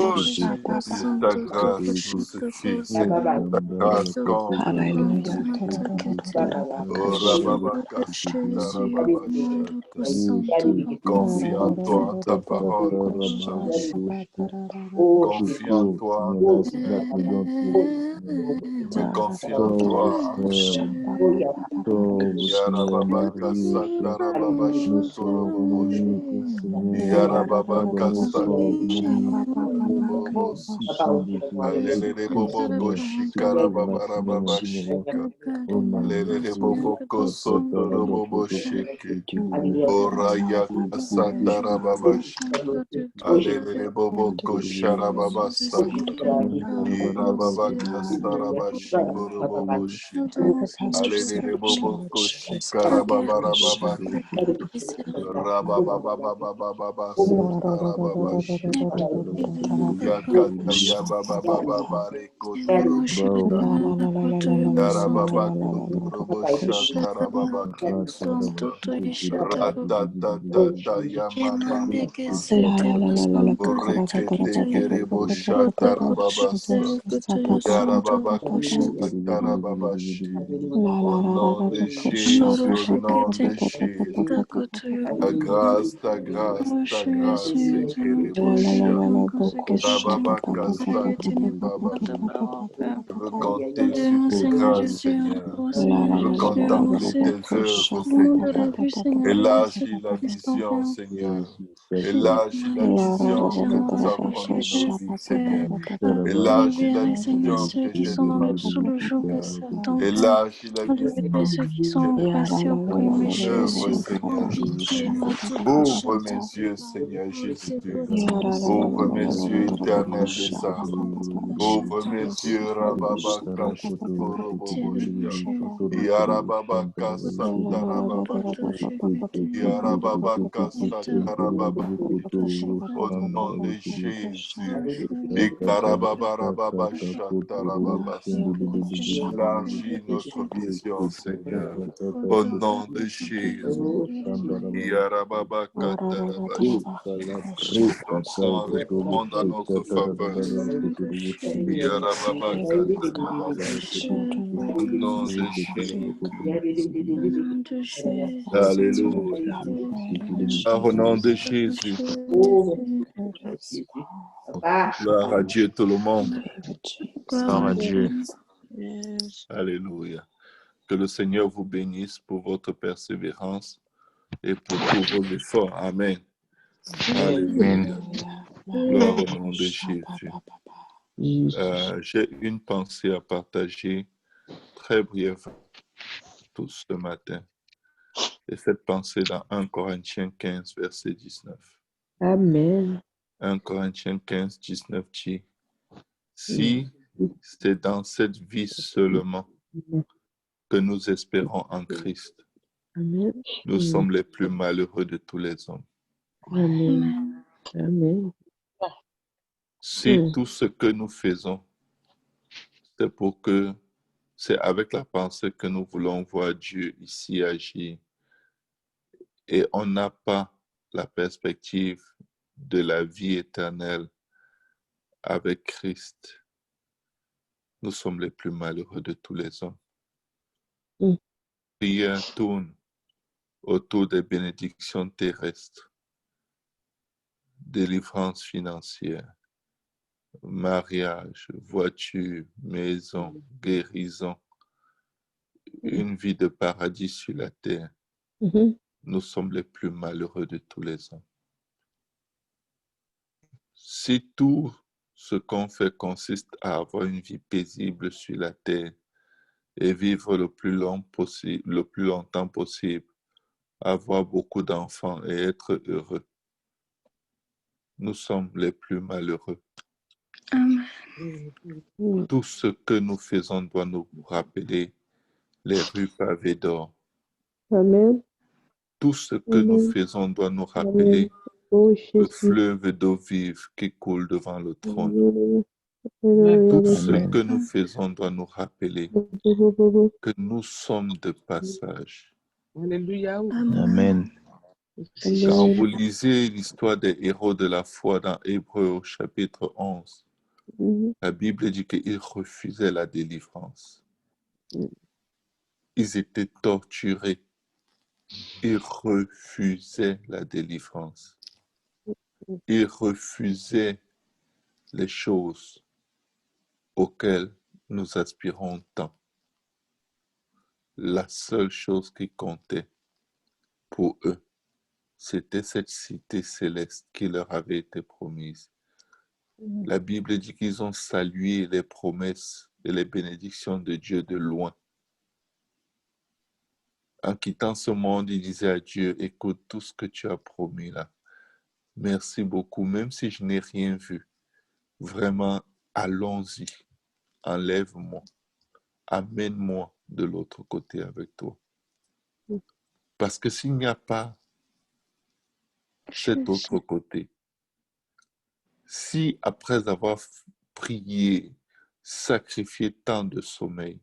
Oh Jésus, ta grâce nous suffit, Seigneur. Ta grâce comble nos Alléluia. difficultés. Oh Rababa Santa Rababa Shata. On confie en toi ta parole ne change. On confie en Secours, toi Seigneur, ton la grâce nous donne plus, Seigneur. Je confie en Sauve, toi, Seigneur, sauve, Seigneur, Yarababa Marie, Satarababa nous sauve, Shotorobobosh. Monique, Seigneur, Yarababa pardonne-nous, sauve, Monique, Kasatorobobos. suffit de cela, Alelele suffit, bobo Seigneur, suffit cela, Koshikara Seigneur, mon Baba bien-aimé. Shika. Oh, Alelele Marie, bobo Kosotorobobo Shike. Oraya Alléluia. Kasatarababa Alelele bobo Koshara Baba Sata. Irababa Kasaraba Shikoroboboshi. Alelele bobo Koshikara Baba Rababa. Rababababababa Satarababa Shika. Yakata Yababa Bareko Toroboshika. Yarababa Kotorobo Shatarababa Kasata. Ratatata Yamama Kosata. Orekete Kerebo Shatarababasa. Yarababa Kasatarababa. Au nom de Jésus, au nom de Jésus. Ta grâce, ta grâce, ta grâce, Ekerebosha. Rababa Kasatarababa. Je veux compter sur tes grâces, Seigneur. Je veux contempler tes œuvres, Seigneur. la vue, Seigneur. Élargis la Fils ton vision, Père. Seigneur. Jésus, Élargis la vision que viens nous avec la avons de nos chercher, vies, Père. Seigneur. Enlever Élargis la avec Seigneur vision ceux que qui j'ai sont de ma sous vie, le joug de Seigneur. Satan, Père. Élargis la Enlever vision ceux qui que sont j'ai placés de auprès de mon mes œuvre, Jésus. Seigneur. Pitié, Ouvre mes yeux, Seigneur Jésus. Ouvre mes yeux, éternel des armes. Ouvre mes yeux, Rababa Kashikoroboboshia. Yarababa Kasatarababashia. Yarababa Kasatarababashia. Au nom de Jésus. Ikarababarababashatarababasa. Élargis notre vision, Seigneur. Au nom de Jésus. Yarababa Katarabashi. Ton sang répond en notre faveur. Yarababa Katarabashi. Au nom de Jésus. Alléluia. Au nom de Jésus. Gloire à Dieu tout le monde. Gloire à Dieu. Alléluia. Que le Seigneur vous bénisse pour votre persévérance et pour tous vos efforts. Amen. Alléluia. Gloire au nom de Jésus. J'ai une pensée à partager très brièvement tous ce matin. Et cette pensée dans 1 Corinthiens 15, verset 19. Amen. 1 Corinthiens 15, 19 dit, si c'est dans cette vie seulement que nous espérons en Christ, Amen. nous sommes les plus malheureux de tous les hommes. Amen. Amen. Si tout ce que nous faisons, c'est avec la pensée que nous voulons voir Dieu ici agir, et on n'a pas la perspective de la vie éternelle avec Christ, nous sommes les plus malheureux de tous les hommes. La prière tourne autour des bénédictions terrestres, délivrance financière, mariage, voiture, maison, guérison, une vie de paradis sur la terre. Nous sommes les plus malheureux de tous les hommes. Si tout ce qu'on fait consiste à avoir une vie paisible sur la terre et vivre le plus longtemps possible, avoir beaucoup d'enfants et être heureux, nous sommes les plus malheureux. Amen. Tout ce que nous faisons doit nous rappeler les rues pavées d'or. Amen. Tout ce que nous faisons doit nous rappeler le fleuve d'eau vive qui coule devant le trône. Tout ce que nous faisons doit nous rappeler que nous sommes de passage. Alléluia. Amen. Quand vous lisez l'histoire des héros de la foi dans Hébreux au chapitre 11, la Bible dit qu'ils refusaient la délivrance. Ils étaient torturés. Ils refusaient la délivrance. Ils refusaient les choses auxquelles nous aspirons tant. La seule chose qui comptait pour eux, c'était cette cité céleste qui leur avait été promise. La Bible dit qu'ils ont salué les promesses et les bénédictions de Dieu de loin. En quittant ce monde, ils disaient à Dieu, écoute, tout ce que tu as promis là, merci beaucoup, même si je n'ai rien vu. Vraiment, allons-y, enlève-moi, amène-moi de l'autre côté avec toi. Parce que s'il n'y a pas cet autre côté, si après avoir prié, sacrifié tant de sommeil,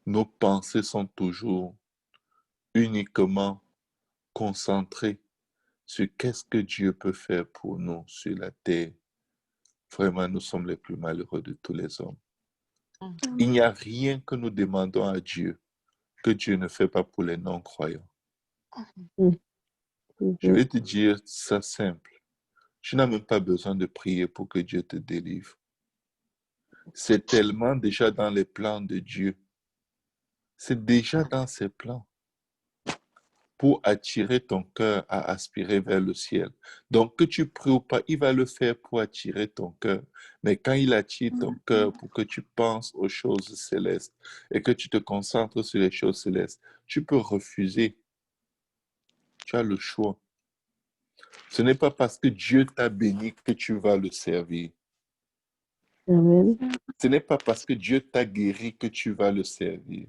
nos pensées sont toujours uniquement concentrées sur qu'est-ce que Dieu peut faire pour nous sur la terre, vraiment nous sommes les plus malheureux de tous les hommes. Il n'y a rien que nous demandons à Dieu que Dieu ne fait pas pour les non-croyants. Je vais te dire ça simple. Tu n'as même pas besoin de prier pour que Dieu te délivre. C'est tellement déjà dans les plans de Dieu. C'est déjà dans ses plans. pour attirer ton cœur à aspirer vers le ciel. Donc, que tu pries ou pas, il va le faire pour attirer ton cœur. Mais quand il attire ton cœur pour que tu penses aux choses célestes et que tu te concentres sur les choses célestes, tu peux refuser. Tu as le choix. Ce n'est pas parce que Dieu t'a béni que tu vas le servir. Amen. Ce n'est pas parce que Dieu t'a guéri que tu vas le servir.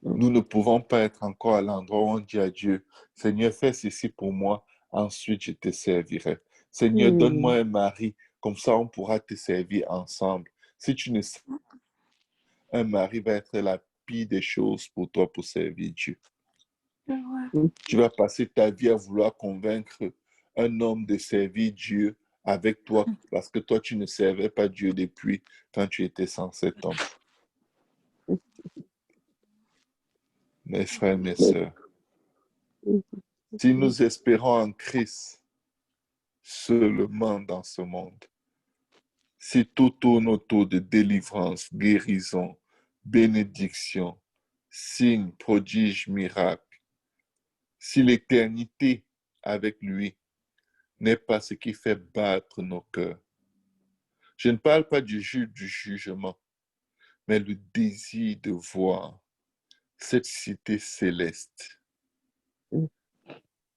Nous ne pouvons pas être encore à l'endroit où on dit à Dieu, Seigneur, fais ceci pour moi, ensuite je te servirai. Seigneur, donne-moi un mari, comme ça on pourra te servir ensemble. Si tu ne sais, un mari va être la pire des choses pour toi pour servir Dieu. Tu vas passer ta vie à vouloir convaincre un homme de servir Dieu avec toi, parce que toi, tu ne servais pas Dieu depuis quand tu étais sans cet homme. Mes frères, mes sœurs, si nous espérons en Christ seulement dans ce monde, si tout tourne autour de délivrance, guérison, bénédiction, signes, prodiges, miracles, si l'éternité avec lui n'est pas ce qui fait battre nos cœurs. Je ne parle pas du jugement, mais le désir de voir cette cité céleste,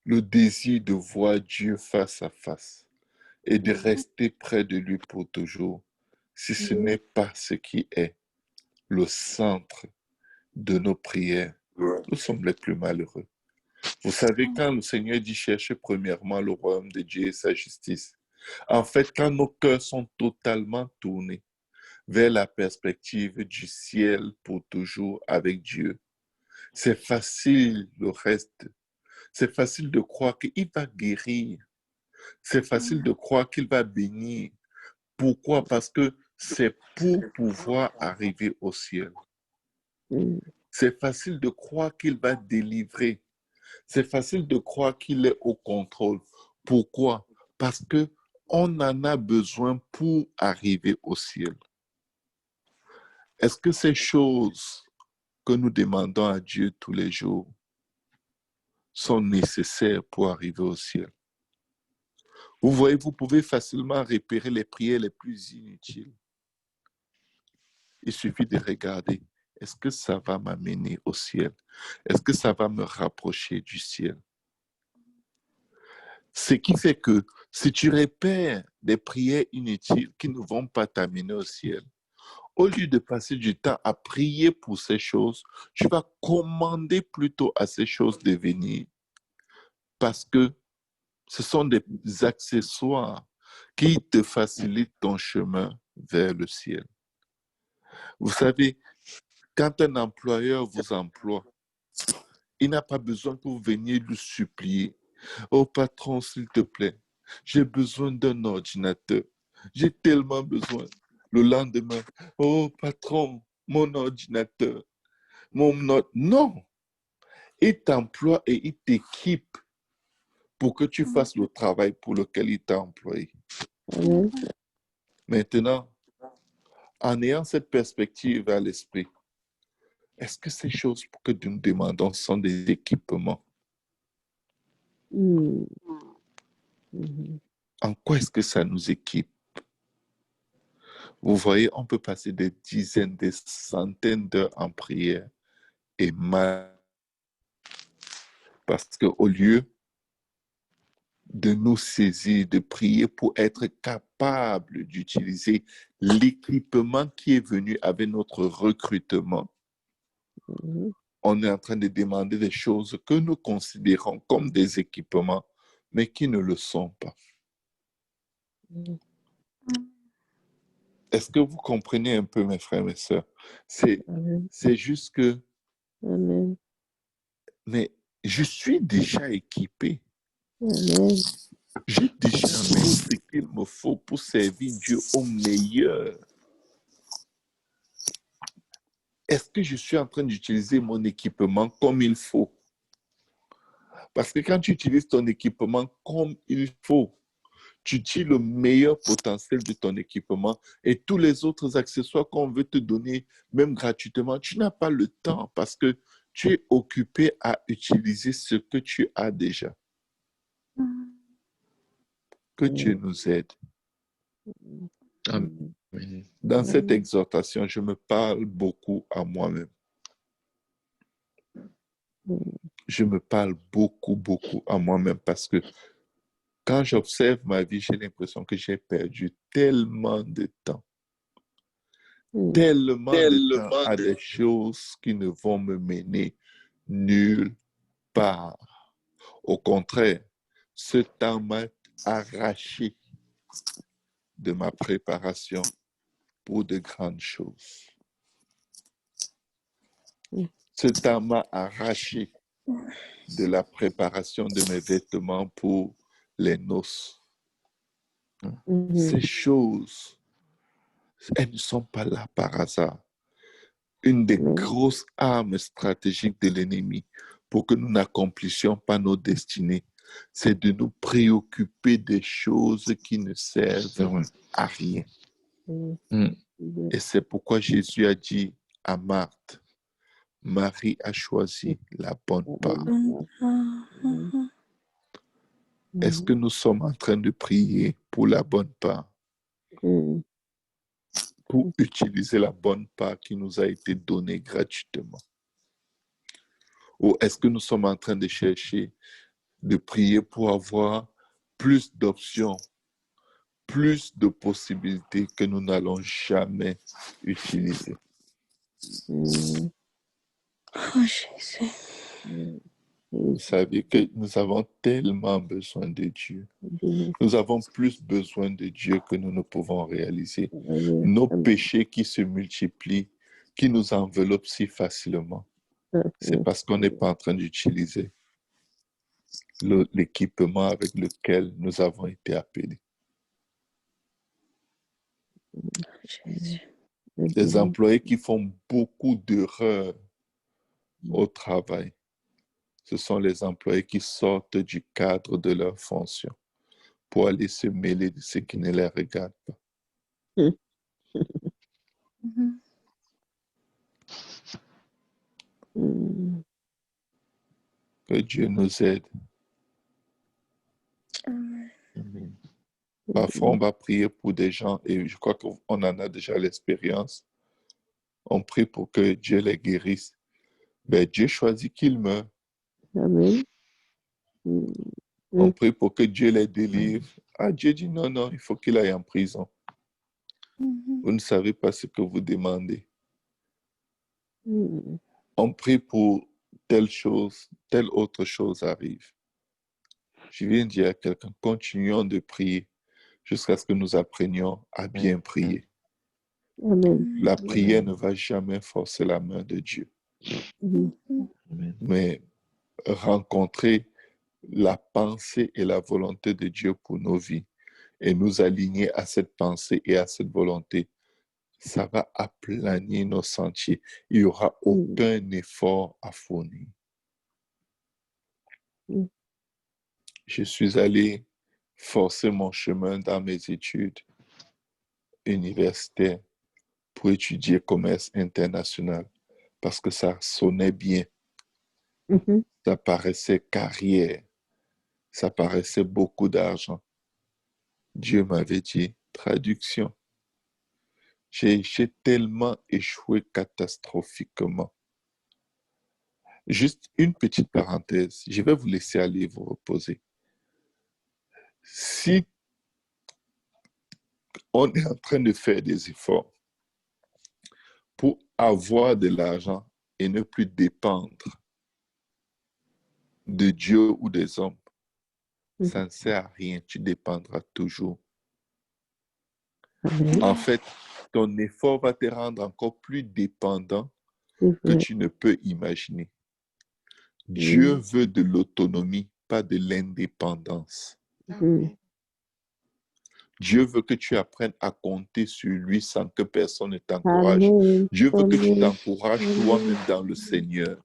le désir de voir Dieu face à face et de rester près de lui pour toujours, si ce n'est pas ce qui est le centre de nos prières, nous sommes les plus malheureux. Vous savez, quand le Seigneur dit cherchez premièrement le royaume de Dieu et sa justice, en fait, quand nos cœurs sont totalement tournés vers la perspective du ciel pour toujours avec Dieu, c'est facile le reste. C'est facile de croire qu'il va guérir. C'est facile de croire qu'il va bénir. Pourquoi? Parce que c'est pour pouvoir arriver au ciel. C'est facile de croire qu'il va délivrer. C'est facile de croire qu'il est au contrôle. Pourquoi? Parce que on en a besoin pour arriver au ciel. Est-ce que ces choses que nous demandons à Dieu tous les jours sont nécessaires pour arriver au ciel? Vous voyez, vous pouvez facilement repérer les prières les plus inutiles. Il suffit de regarder. Est-ce que ça va m'amener au ciel? Est-ce que ça va me rapprocher du ciel? Ce qui fait que si tu repères des prières inutiles qui ne vont pas t'amener au ciel, au lieu de passer du temps à prier pour ces choses, tu vas commander plutôt à ces choses de venir. Parce que ce sont des accessoires qui te facilitent ton chemin vers le ciel. Vous savez, quand un employeur vous emploie, il n'a pas besoin que vous veniez lui supplier. Oh patron, s'il te plaît, j'ai besoin d'un ordinateur. J'ai tellement besoin. Le lendemain, oh patron, mon ordinateur. Non, il t'emploie et il t'équipe pour que tu fasses le travail pour lequel il t'a employé. Maintenant, en ayant cette perspective à l'esprit, est-ce que ces choses que nous demandons sont des équipements? En quoi est-ce que ça nous équipe? Vous voyez, on peut passer des dizaines, des centaines d'heures en prière et mal. Parce qu'au lieu de nous saisir, de prier pour être capable d'utiliser l'équipement qui est venu avec notre recrutement, on est en train de demander des choses que nous considérons comme des équipements, mais qui ne le sont pas. Est-ce que vous comprenez un peu, mes frères et sœurs? C'est juste que... Amen. Mais je suis déjà équipé. Amen. J'ai déjà tout ce qu'il me faut pour servir Dieu au meilleur. Est-ce que je suis en train d'utiliser mon équipement comme il faut? Parce que quand tu utilises ton équipement comme il faut, tu tires le meilleur potentiel de ton équipement et tous les autres accessoires qu'on veut te donner, même gratuitement, tu n'as pas le temps parce que Tu es occupé à utiliser ce que tu as déjà. Que Dieu nous aide. Amen. Dans cette exhortation, je me parle beaucoup à moi-même. Je me parle beaucoup à moi-même parce que quand j'observe ma vie, j'ai l'impression que j'ai perdu tellement de temps. Tellement de temps à des choses qui ne vont me mener nulle part. Au contraire, ce temps m'a arraché de ma préparation pour de grandes choses. Ce temps m'a arraché de la préparation de mes vêtements pour les noces. Ces choses, elles ne sont pas là par hasard. Une des grosses armes stratégiques de l'ennemi pour que nous n'accomplissions pas nos destinées, c'est de nous préoccuper des choses qui ne servent à rien. Et c'est pourquoi Jésus a dit à Marthe, Marie a choisi la bonne part. Est-ce que nous sommes en train de prier pour la bonne part? Pour utiliser la bonne part qui nous a été donnée gratuitement? Ou est-ce que nous sommes en train de chercher, de prier pour avoir plus d'options, plus de possibilités que nous n'allons jamais utiliser? Oh, Jésus. Vous savez que nous avons tellement besoin de Dieu. Nous avons plus besoin de Dieu que nous ne pouvons réaliser. Nos péchés qui se multiplient, qui nous enveloppent si facilement, c'est parce qu'on n'est pas en train d'utiliser l'équipement avec lequel nous avons été appelés. Jésus. Les employés qui font beaucoup d'erreurs au travail, ce sont les employés qui sortent du cadre de leur fonction pour aller se mêler de ce qui ne les regarde pas. Que Dieu nous aide. Amen. Parfois, on va prier pour des gens, et je crois qu'on en a déjà l'expérience. On prie pour que Dieu les guérisse. Ben, Dieu choisit qu'ils meurent. Amen. On prie pour que Dieu les délivre. Ah, Dieu dit non, non, il faut qu'il aille en prison. Vous ne savez pas ce que vous demandez. On prie pour telle chose, telle autre chose arrive. Je viens de dire à quelqu'un, continuons de prier jusqu'à ce que nous apprenions à bien prier. Amen. La prière ne va jamais forcer la main de Dieu. Mais rencontrer la pensée et la volonté de Dieu pour nos vies et nous aligner à cette pensée et à cette volonté, ça va aplanir nos sentiers. Il n'y aura aucun effort à fournir. Je suis allé forcer mon chemin dans mes études universitaires pour étudier commerce international parce que ça sonnait bien. Ça paraissait carrière. Ça paraissait beaucoup d'argent. Dieu m'avait dit, traduction. J'ai tellement échoué catastrophiquement. Juste une petite parenthèse. Je vais vous laisser aller vous reposer. Si on est en train de faire des efforts pour avoir de l'argent et ne plus dépendre de Dieu ou des hommes, ça ne sert à rien. Tu dépendras toujours. En fait, ton effort va te rendre encore plus dépendant que tu ne peux imaginer. Dieu veut de l'autonomie, pas de l'indépendance. Dieu veut que tu apprennes à compter sur lui sans que personne ne t'encourage. Dieu veut que tu t'encourages toi-même dans le Seigneur.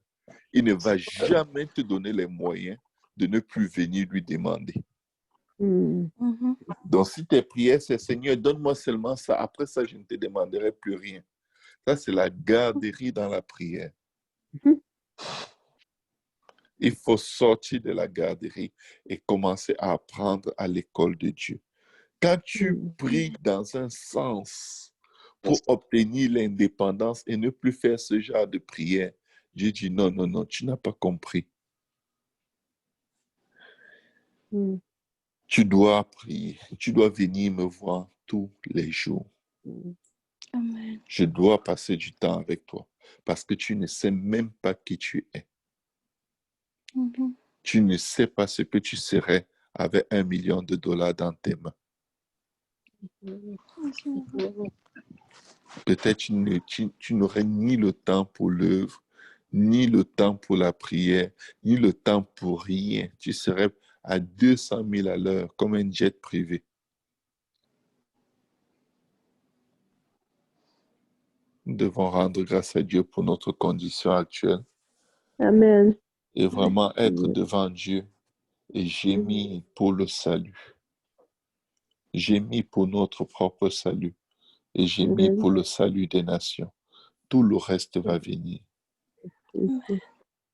Il ne va jamais te donner les moyens de ne plus venir lui demander. Donc, si tes prières, c'est Seigneur, donne-moi seulement ça. Après ça, je ne te demanderai plus rien. Ça, c'est la garderie dans la prière. Il faut sortir de la garderie et commencer à apprendre à l'école de Dieu. Quand tu pries dans un sens pour obtenir l'indépendance et ne plus faire ce genre de prière, Dieu dit non, non, non, tu n'as pas compris. Tu dois prier, tu dois venir me voir tous les jours. Amen. Je dois passer du temps avec toi parce que tu ne sais même pas qui tu es. Tu ne sais pas ce que tu serais avec $1 million dans tes mains. Peut-être tu n'aurais ni le temps pour l'œuvre, ni le temps pour la prière, ni le temps pour rien. Tu serais à 200 000 à l'heure, comme un jet privé. Nous devons rendre grâce à Dieu pour notre condition actuelle. Amen. Et vraiment être devant Dieu et gémir pour le salut. Gémir pour notre propre salut. Et gémir pour le salut des nations. Tout le reste va venir.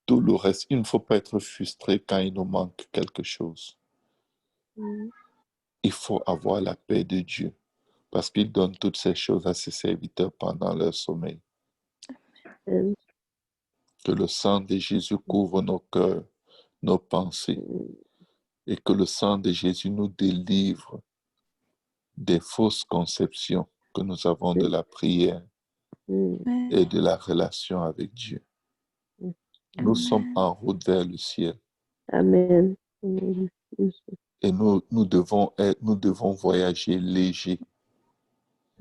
Tout le reste, il ne faut pas être frustré quand il nous manque quelque chose. Il faut avoir la paix de Dieu parce qu'il donne toutes ces choses à ses serviteurs pendant leur sommeil. Que le sang de Jésus couvre nos cœurs, nos pensées et que le sang de Jésus nous délivre des fausses conceptions que nous avons de la prière et de la relation avec Dieu. Nous sommes en route vers le ciel. Amen. Et nous devons voyager léger.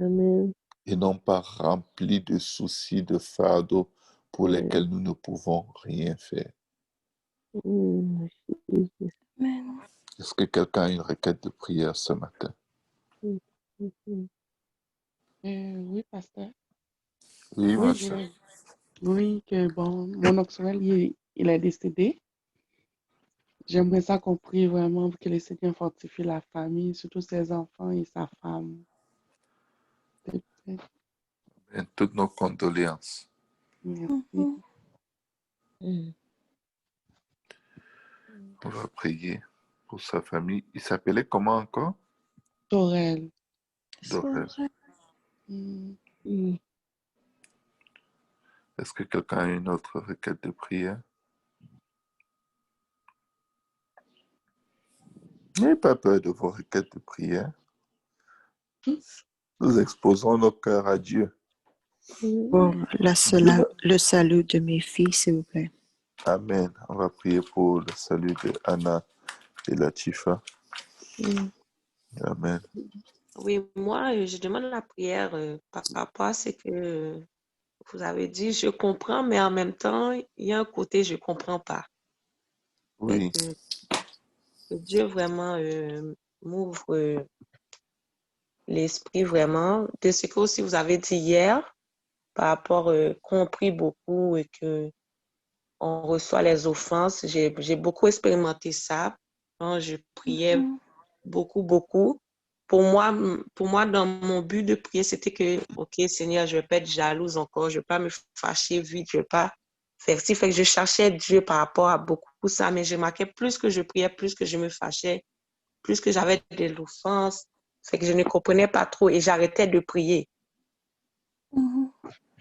Amen. Et non pas remplis de soucis, de fardeaux pour lesquels nous ne pouvons rien faire. Amen. Est-ce que quelqu'un a une requête de prière ce matin? Oui, pasteur. Oui, ma soeur. Oui, que bon, mon oncle, il est décédé. J'aimerais ça qu'on prie vraiment pour que le Seigneur fortifie la famille, surtout ses enfants et sa femme. Et toutes nos condoléances. Merci. On va prier pour sa famille. Il s'appelait comment encore? Torel. Dorel. Est-ce que quelqu'un a une autre requête de prière? N'ayez pas peur de vos requêtes de prière. Nous exposons nos cœurs à Dieu. Pour le salut de mes filles, s'il vous plaît. Amen. On va prier pour le salut de Anna et Latifa. Amen. Oui, moi, je demande la prière par rapport à ce que vous avez dit. Je comprends, mais en même temps, il y a un côté, je ne comprends pas. Oui. Que Dieu vraiment m'ouvre l'esprit vraiment de ce que aussi vous avez dit hier par rapport qu'on prie beaucoup et que on reçoit les offenses. J'ai beaucoup expérimenté ça quand je priais beaucoup, beaucoup. Pour moi, dans mon but de prier, c'était que, OK, Seigneur, je ne vais pas être jalouse encore, je ne vais pas me fâcher vite, je ne vais pas faire ci. Fait que je cherchais Dieu par rapport à beaucoup ça, mais je marquais plus que je priais, plus que je me fâchais, plus que j'avais de l'offense. Fait que je ne comprenais pas trop et j'arrêtais de prier.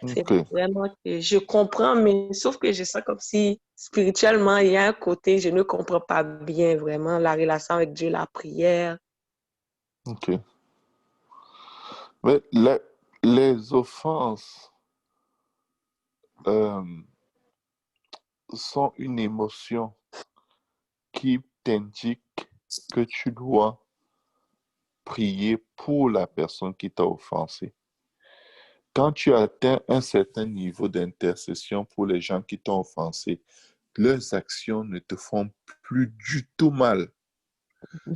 C'est vraiment que je comprends, mais sauf que je sens comme si spirituellement, il y a un côté, je ne comprends pas bien vraiment la relation avec Dieu, la prière. OK. Mais les offenses sont une émotion qui t'indique que tu dois prier pour la personne qui t'a offensé. Quand tu atteins un certain niveau d'intercession pour les gens qui t'ont offensé, leurs actions ne te font plus du tout mal,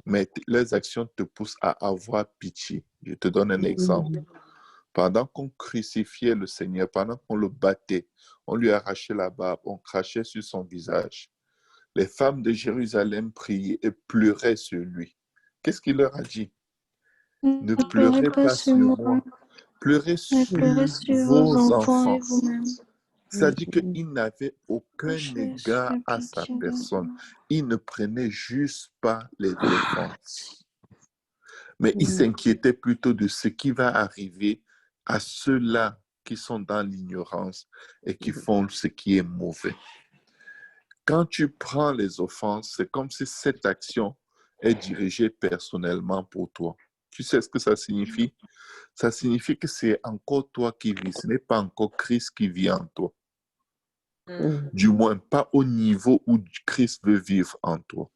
mais leurs actions te poussent à avoir pitié. Je te donne un exemple. Pendant qu'on crucifiait le Seigneur, pendant qu'on le battait, on lui arrachait la barbe, on crachait sur son visage. Les femmes de Jérusalem priaient et pleuraient sur lui. Qu'est-ce qu'il leur a dit? Ne pleurez pas sur moi. Pleurez sur Pleurez sur vos vos enfants enfants. et vous-même. C'est-à-dire qu'il n'avait aucun égard à sa personne. Il ne prenait juste pas les offenses. Mais il s'inquiétait plutôt de ce qui va arriver à ceux-là qui sont dans l'ignorance et qui font ce qui est mauvais. Quand tu prends les offenses, c'est comme si cette action est dirigée personnellement pour toi. Tu sais ce que ça signifie? Ça signifie que c'est encore toi qui vis, ce n'est pas encore Christ qui vit en toi. Du moins, pas au niveau où Christ veut vivre en toi.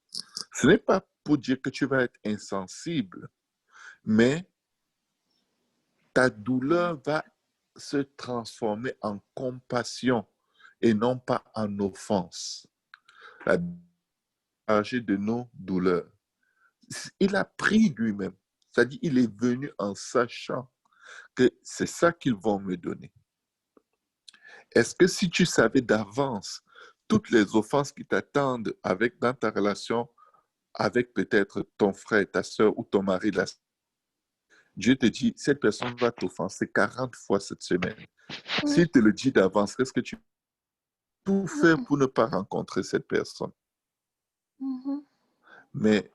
Ce n'est pas pour dire que tu vas être insensible, mais ta douleur va se transformer en compassion et non pas en offense. La chargée de nos douleurs. Il a pris lui-même. C'est-à-dire, il est venu en sachant que c'est ça qu'ils vont me donner. Est-ce que si tu savais d'avance toutes les offenses qui t'attendent dans ta relation avec peut-être ton frère, ta soeur ou ton mari, Dieu te dit, cette personne va t'offenser 40 fois cette semaine. S'il te le dit d'avance, qu'est-ce que tu peux tout faire pour ne pas rencontrer cette personne? Mais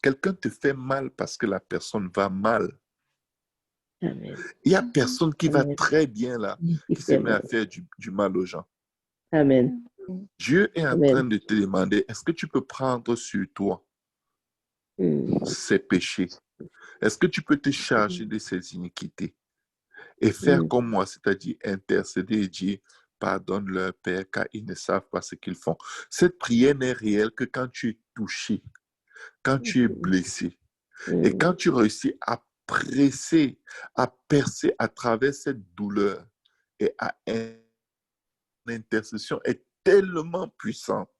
quelqu'un te fait mal parce que la personne va mal. Amen. Il n'y a personne qui va Amen. très bien là, qui se met à faire du mal aux gens. Amen. Dieu est en Amen. train de te demander, est-ce que tu peux prendre sur toi ces péchés? Est-ce que tu peux te charger de ces iniquités et faire comme moi, c'est-à-dire intercéder et dire, pardonne-leur, Père, car ils ne savent pas ce qu'ils font. Cette prière n'est réelle que quand tu es touché, quand tu es blessé. Et quand tu réussis à presser, à percer à travers cette douleur et à l'intercession est tellement puissante.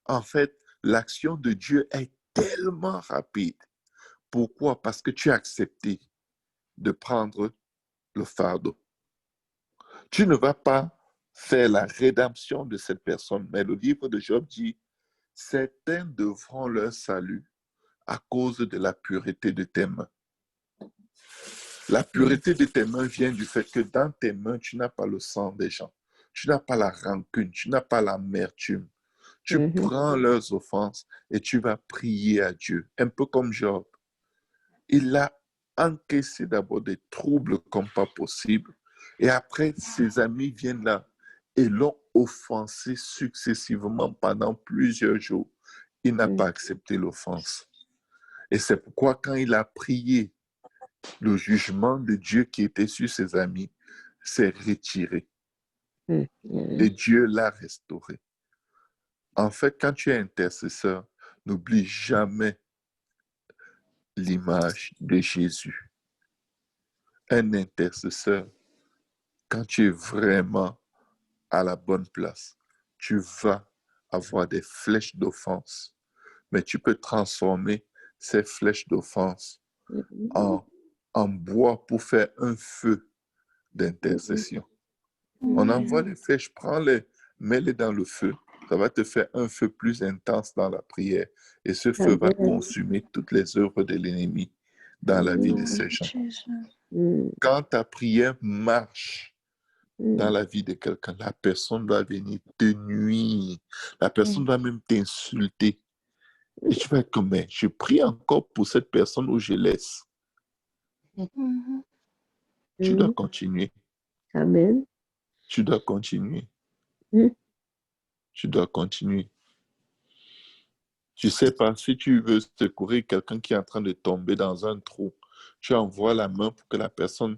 En fait, l'action de Dieu est tellement rapide. Pourquoi? Parce que tu as accepté de prendre le fardeau. Tu ne vas pas faire la rédemption de cette personne, mais le livre de Job dit, certains devront leur salut à cause de la pureté de tes mains. La pureté de tes mains vient du fait que dans tes mains, tu n'as pas le sang des gens. Tu n'as pas la rancune, tu n'as pas l'amertume. Tu prends leurs offenses et tu vas prier à Dieu. Un peu comme Job. Il a encaissé d'abord des troubles comme pas possible. Et après, ses amis viennent là et l'ont offensé successivement pendant plusieurs jours. Il n'a pas accepté l'offense. Et c'est pourquoi quand il a prié, le jugement de Dieu qui était sur ses amis s'est retiré. Et Dieu l'a restauré. En fait, quand tu es intercesseur, n'oublie jamais l'image de Jésus. Un intercesseur, quand tu es vraiment à la bonne place, tu vas avoir des flèches d'offense, mais tu peux transformer ces flèches d'offense en bois pour faire un feu d'intercession. On envoie les flèches, prends-les, mets-les dans le feu. Ça va te faire un feu plus intense dans la prière. Et ce feu va consumer toutes les œuvres de l'ennemi dans la vie de ces gens. Quand ta prière marche dans la vie de quelqu'un, la personne va venir te nuire. La personne va même t'insulter. Et tu vas être comme, mais je prie encore pour cette personne où je laisse. Tu dois continuer. Amen. Tu dois continuer. Tu dois continuer. Tu sais pas, si tu veux secourir quelqu'un qui est en train de tomber dans un trou, tu envoies la main pour que la personne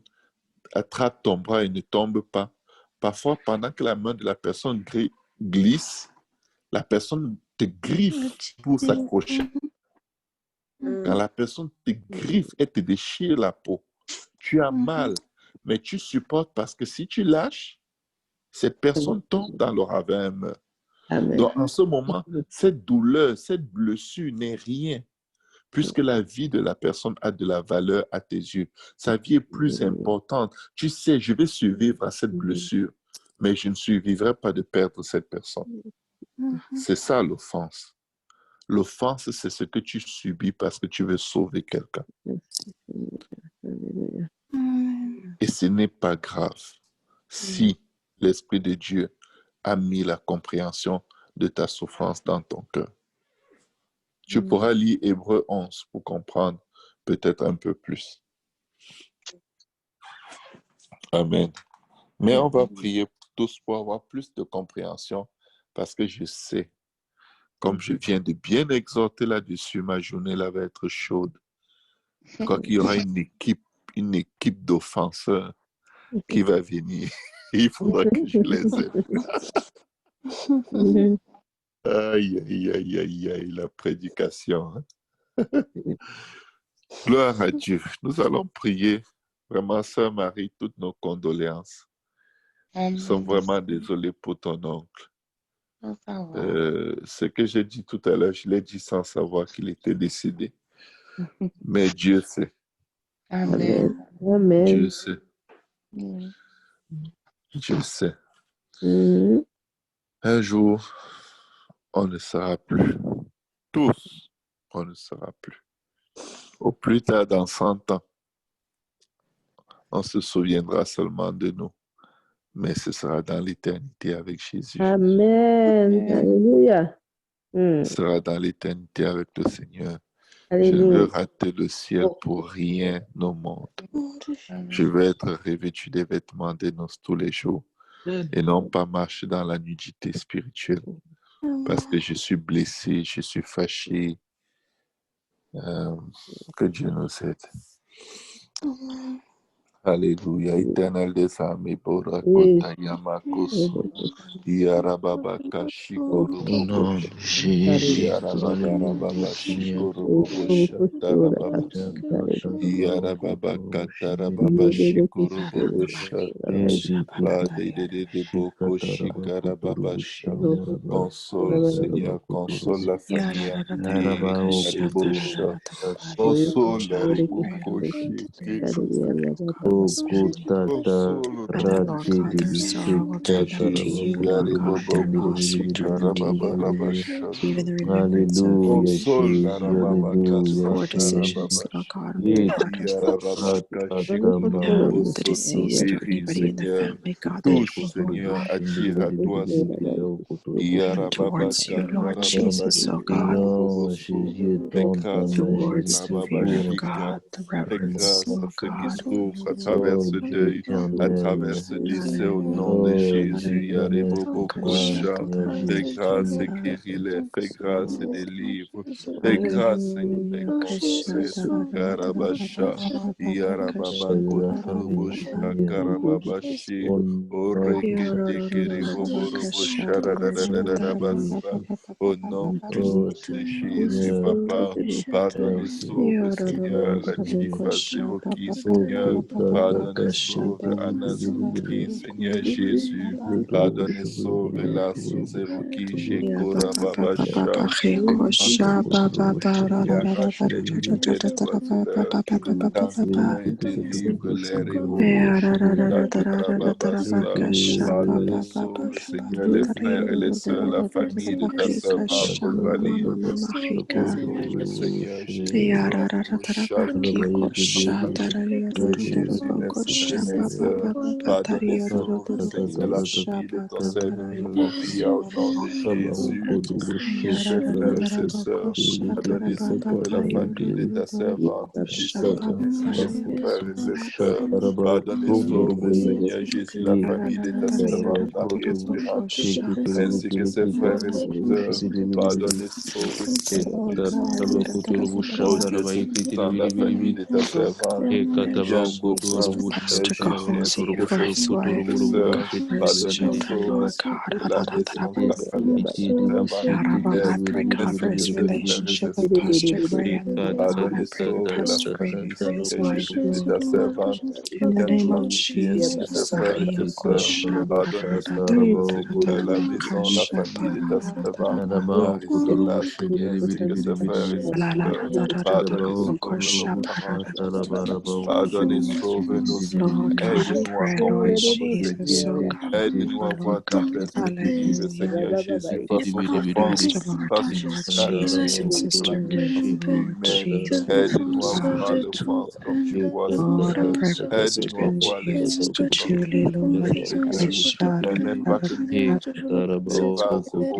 attrape ton bras et ne tombe pas. Parfois, pendant que la main de la personne glisse, la personne te griffe pour s'accrocher. Quand la personne te griffe et te déchire la peau, tu as mal, mais tu supportes parce que si tu lâches, cette personne tombe dans le ravin et meurt. Donc, en ce moment, cette douleur, cette blessure n'est rien, puisque la vie de la personne a de la valeur à tes yeux. Sa vie est plus importante. Tu sais, je vais survivre à cette blessure, mais je ne survivrai pas de perdre cette personne. C'est ça l'offense. L'offense, c'est ce que tu subis parce que tu veux sauver quelqu'un. Et ce n'est pas grave si l'Esprit de Dieu a mis la compréhension de ta souffrance dans ton cœur. Tu pourras lire Hébreux 11 pour comprendre peut-être un peu plus. Amen. Mais on va prier tous pour avoir plus de compréhension parce que je sais, comme je viens de bien exhorter là-dessus, ma journée là va être chaude. Quand il y aura une équipe d'offenseurs qui va venir, il faudra que je les aide. Aïe, aïe, aïe, aïe, aïe, la prédication. Gloire à Dieu. Nous allons prier. Vraiment, Sœur Marie, toutes nos condoléances. Nous sommes vraiment désolés pour ton oncle. Ce que j'ai dit tout à l'heure, je l'ai dit sans savoir qu'il était décédé. Mais Dieu sait. Amen. Amen. Dieu sait. Dieu sait. Un jour, on ne sera plus. Tous, on ne sera plus. Au plus tard, dans 100 ans, on se souviendra seulement de nous. Mais ce sera dans l'éternité avec Jésus. Amen. Alléluia. Ce sera dans l'éternité avec le Seigneur. Alléluia. Je ne veux rater le ciel pour rien au monde. Je veux être revêtu des vêtements de noces tous les jours et non pas marcher dans la nudité spirituelle parce que je suis blessé, je suis fâché. Que Dieu nous aide. Alléluia. Éternel des armées, Borakota Yamakoso, Yarababa Shikoro Au nom de Jésus, Alléluia, Seigneur. Yarababa Katarababa Shikoro Shikarababasha. Console, Seigneur, console la famille amie. Console la Ribokoshi. Even the remembrance of poor decisions, Lord God, on their part. The deceased or anybody in the family, God, that you will, Lord God, attire à toi, Seigneur. towards you, Lord Jesus, oh God, towards the fear of God, the reverence, Lord God. À travers ce deuil, à travers ce décès, au nom de Jésus, fais grâce et guéris-les, fais grâce et délivre, fais grâce, Seigneur, et console. Karabasha, Yarababa, Kotorobosha, Karababashi, Orekete, Keriboborobocha, Radadadadabasa. Au nom puissant de Jésus, Papa, pardonne et sauve, Seigneur, Latifa Zeroki, Seigneur, pardonne et sauve, Anazuki, Seigneur Jésus, pardonne et sauve, la Suzeroki, Jekora Babasha, arrache les l'unité de votre cœur, tangue et délivre-les, pardonne et sauve, Seigneur, les frères et les sœurs, la famille de ta servante Coraline, au nom du Seigneur Jésus, Jésus, mes frères et mes sœurs, pardonne et sauve, Seigneur, la famille de ton serviteur Moria, au nom de Jésus, bénis ses frères et ses sœurs, pardonne et sauve la famille de ta servante Gisèle, bénis ses frères et ses sœurs, pardonne et sauve, Seigneur Jésus, la famille de ta servante Marie-Espérance, ainsi que ses frères et ses sœurs, pardonne et sauve, oh Dieu Tout-Puissant, la famille de ta servante, Viviane Beauprand, Pastor Jésus, ainsi Cahosi, que for ses his frères et wife, ses sœurs, for his pardonne et children, sauve Lord ainsi God. que la maison de la famille de ta servante I Inès, pray God for ainsi que his ses frères et relationship ses with sœurs, Pastor Jésus. Graham, Lord God. Pardonne I et pray for sauve la Pastor Graham, famille, for his Seigneur wife, Jésus, de Lord. ta servante In the Viviane name of Chantier, ainsi que ses Jesus, frères et ses sœurs. Pardonne et sauve, Seigneur, la maison, la famille de ta servante Marie-Sola, Seigneur, ainsi que ses frères et ses sœurs. Pardonne et sauve nos parents, Seigneur. Pardonne et sauve sauver nos vies. Lord God, I Aide-nous à pray, Lord comprendre, Jesus, Seigneur. oh God, Aide-nous à Lord voir ta God, perspective, hallelujah. Seigneur Jésus, façon Oh de God, penser, Pastor Martin, façon Lord de Jesus, agir and pour Sister la Lynn, dignité Lord humaine. Jesus, Aide-nous à oh voir God. le monde comme tu vois, Lord, I Seigneur. pray for Pastor Aide-nous à voir Benji les and autres Sister comme tu Julie, vois, Lord. Seigneur. Mais même pas que tu vois, mais pas offenser,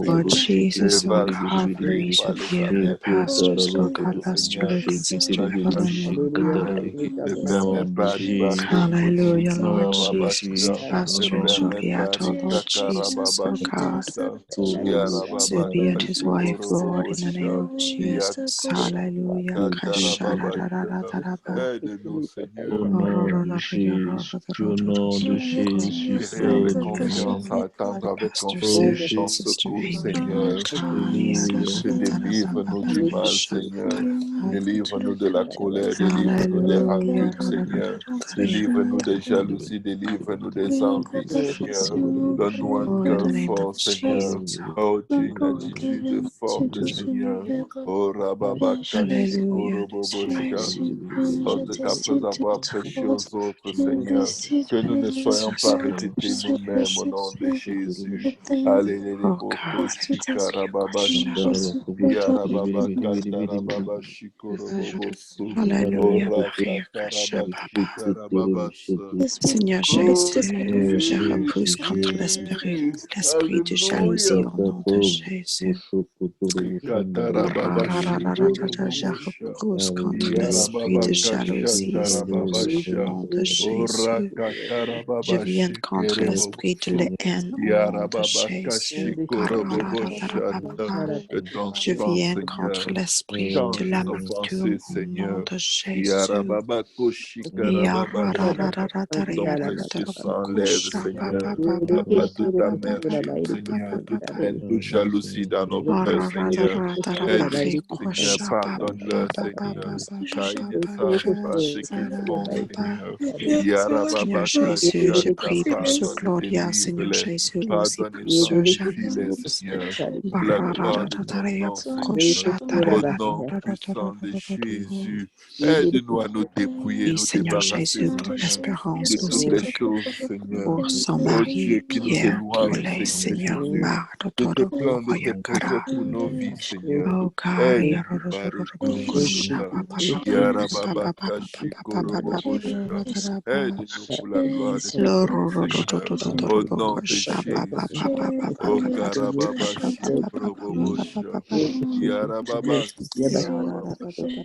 Lord Seigneur. Et Jesus, oh vas-y, God, prie, release par your les beautiful avertir, pastors, oh God, corriger, Pastor Seigneur. Luke and Sister Cacher, Evelyn, oh God. Seigneur. Ne permets pas Hallelujah, Lord Jesus, Rababashika. Ne Pastor permets pas Joliato, Lord Jesus, oh God. Karababashika. Zubi and his wife, Lord, in the name Yarababashikorobobocha. of Jesus. Hallelujah. Kasharararararaba. Aide-nous, Seigneur. Au nom de Jésus, au nom de Jésus, Espérer Père avec éternel. confiance, attendre avec Pastor confiance Serge ton and Sister secours, Amy, Lord Seigneur. God. Alléluia. Jésus, délivre-nous du mal, Seigneur. Délivre-nous de la colère, délivre-nous des Hallelujah. rancœurs, Seigneur. Délivre-nous des jalousies, délivre-nous des envies, Seigneur. Donne-nous un Oh, in cœur the name of fort, Seigneur. Jesus. Oh Dieu, une attitude forte, Seigneur. Oh Rababakashi Hallelujah. Koroboboshka. Jesus. Sorte qu'après avoir prêché aux autres, Seigneur, que nous ne soyons pas répétés nous-mêmes au nom de Jésus. Oh Alléluia, God. Koshikarababashi. Yarababakandarababashi Hallelujah. Ora Maria Kasha Papa. Katarababashikarababashi. Seigneur Oh Jésus, je repousse contre Jésus, l'esprit de jalousie Alléluia. au nom de Jésus. Je Katarababashikoroboboboshia. repousse contre l'esprit de jalousie, Seigneur, au Yarababakashatarababasha. nom de Ora Jésus. Je viens contre l'esprit de Katarababashikerobobosu. la haine au nom de Jésus. Yarababakashikoroboboshata. Que ton Je sang, viens contre Seigneur, l'esprit de change nos l'amertume pensées, au nom Seigneur. de Jésus. Yarababakoshikarababasha. Que ton précieux sang lève, Seigneur. Pas toute amertume, Seigneur, toute haine, toute jalousie dans nos cœurs, Seigneur. Aide-nous, Seigneur, pardonne-leur, Seigneur, car ils ne savent pas ce qu'ils font, Seigneur. Seigneur Jésus, je Yarababakashata, prie pour ce pardonne et Claudia, Seigneur délivre-les. Jésus, aussi Pardonne pour et ce sanctifie-les, Jacques. Seigneur, pour la gloire de ton nom, Seigneur. Au nom puissant de Jésus, aide-nous à nous dépouiller, Oui, nous Seigneur débarrasser, Jésus, pour Seigneur, Espérance, de toutes aussi les choses, Seigneur. pour son Oh mari, Dieu, qui nous Pierre, qui éloigne, voulait, Seigneur Seigneur, Jésus, de tes plans, de tes projets Kara. pour nos vies, Seigneur. Oh God, Aide-nous, Barikushika, Yarababakashikoroboboshika. Aide-nous pour la gloire de ton nom, Seigneur. Au nom de Jésus. Oh Karababashikoroboboshika. Yarababashikoroboboshika.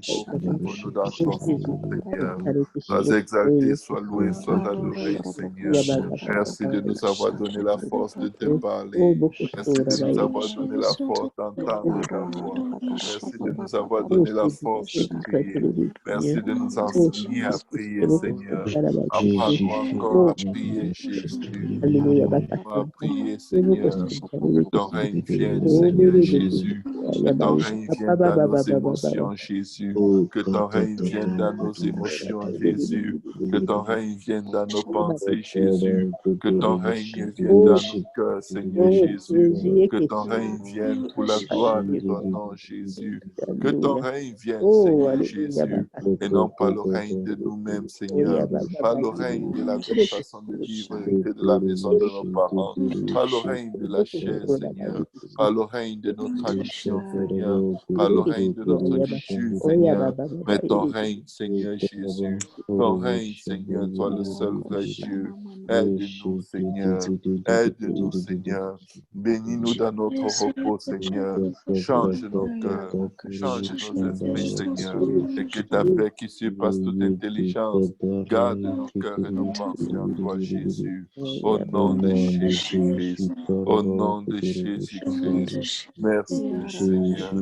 Oh, couvre-nous dans ton sang, Seigneur. Sois exalté, sois loué, sois adoré, Seigneur. Merci de nous avoir donné la force de te parler. Merci de nous avoir donné la force d'entendre ta voix. Merci de nous avoir donné la force de prier. Merci de nous enseigner à prier, Seigneur. Apprends-nous encore à prier, Jésus. Apprends-nous à prier, Seigneur. Que ton règne vienne, Seigneur Jésus. Que ton règne vienne dans nos émotions, Jésus. Que ton règne vienne dans nos émotions, Jésus. Que ton règne vienne dans nos pensées, Jésus. Que ton règne vienne dans nos cœurs, Seigneur Jésus. Que ton règne vienne pour la gloire de ton nom, Jésus. Que ton règne vienne, Seigneur Jésus. Et non pas le règne de nous-mêmes, Seigneur. Pas le règne de la vieille façon de vivre héritée de la maison de nos parents. Pas le règne de la chair, Seigneur. Pas le règne de nos traditions, Seigneur. Pas le règne de notre culture, Seigneur. Mais ton règne, Seigneur Jésus. Ton règne, Seigneur, toi le seul vrai Dieu. Aide-nous, Seigneur. Aide-nous, Seigneur. Bénis-nous dans notre repos, Seigneur. Change nos cœurs. Change nos esprits, Seigneur. Et que ta paix qui surpasse toute intelligence garde nos cœurs et nos pensées en toi, Jésus. Au nom de Jésus-Christ. Au nom de Jésus-Christ. Merci, Seigneur.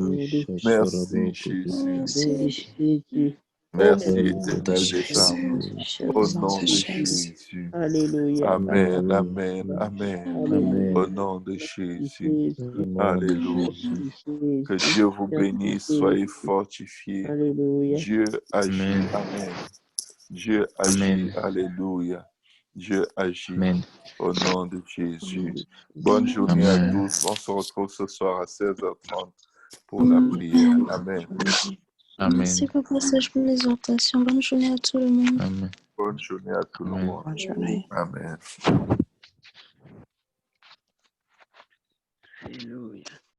Merci, Jésus. Merci, éternel des âmes. Au nom de Jésus. Amen, amen, amen. Au nom de Jésus. Alléluia. Que Dieu vous bénisse, soyez fortifiés. Dieu agit. Amen. Dieu agit. Alléluia. Dieu agit. Au nom de Jésus. Bonne journée à tous. On se retrouve ce soir à 16h30 pour la prière. Amen. Amen. Merci pour passage pour l'exhortation. Bonne journée à tout le monde. Amen. Bonne journée à tout le Amen. monde. Bonne journée. Amen. Alléluia.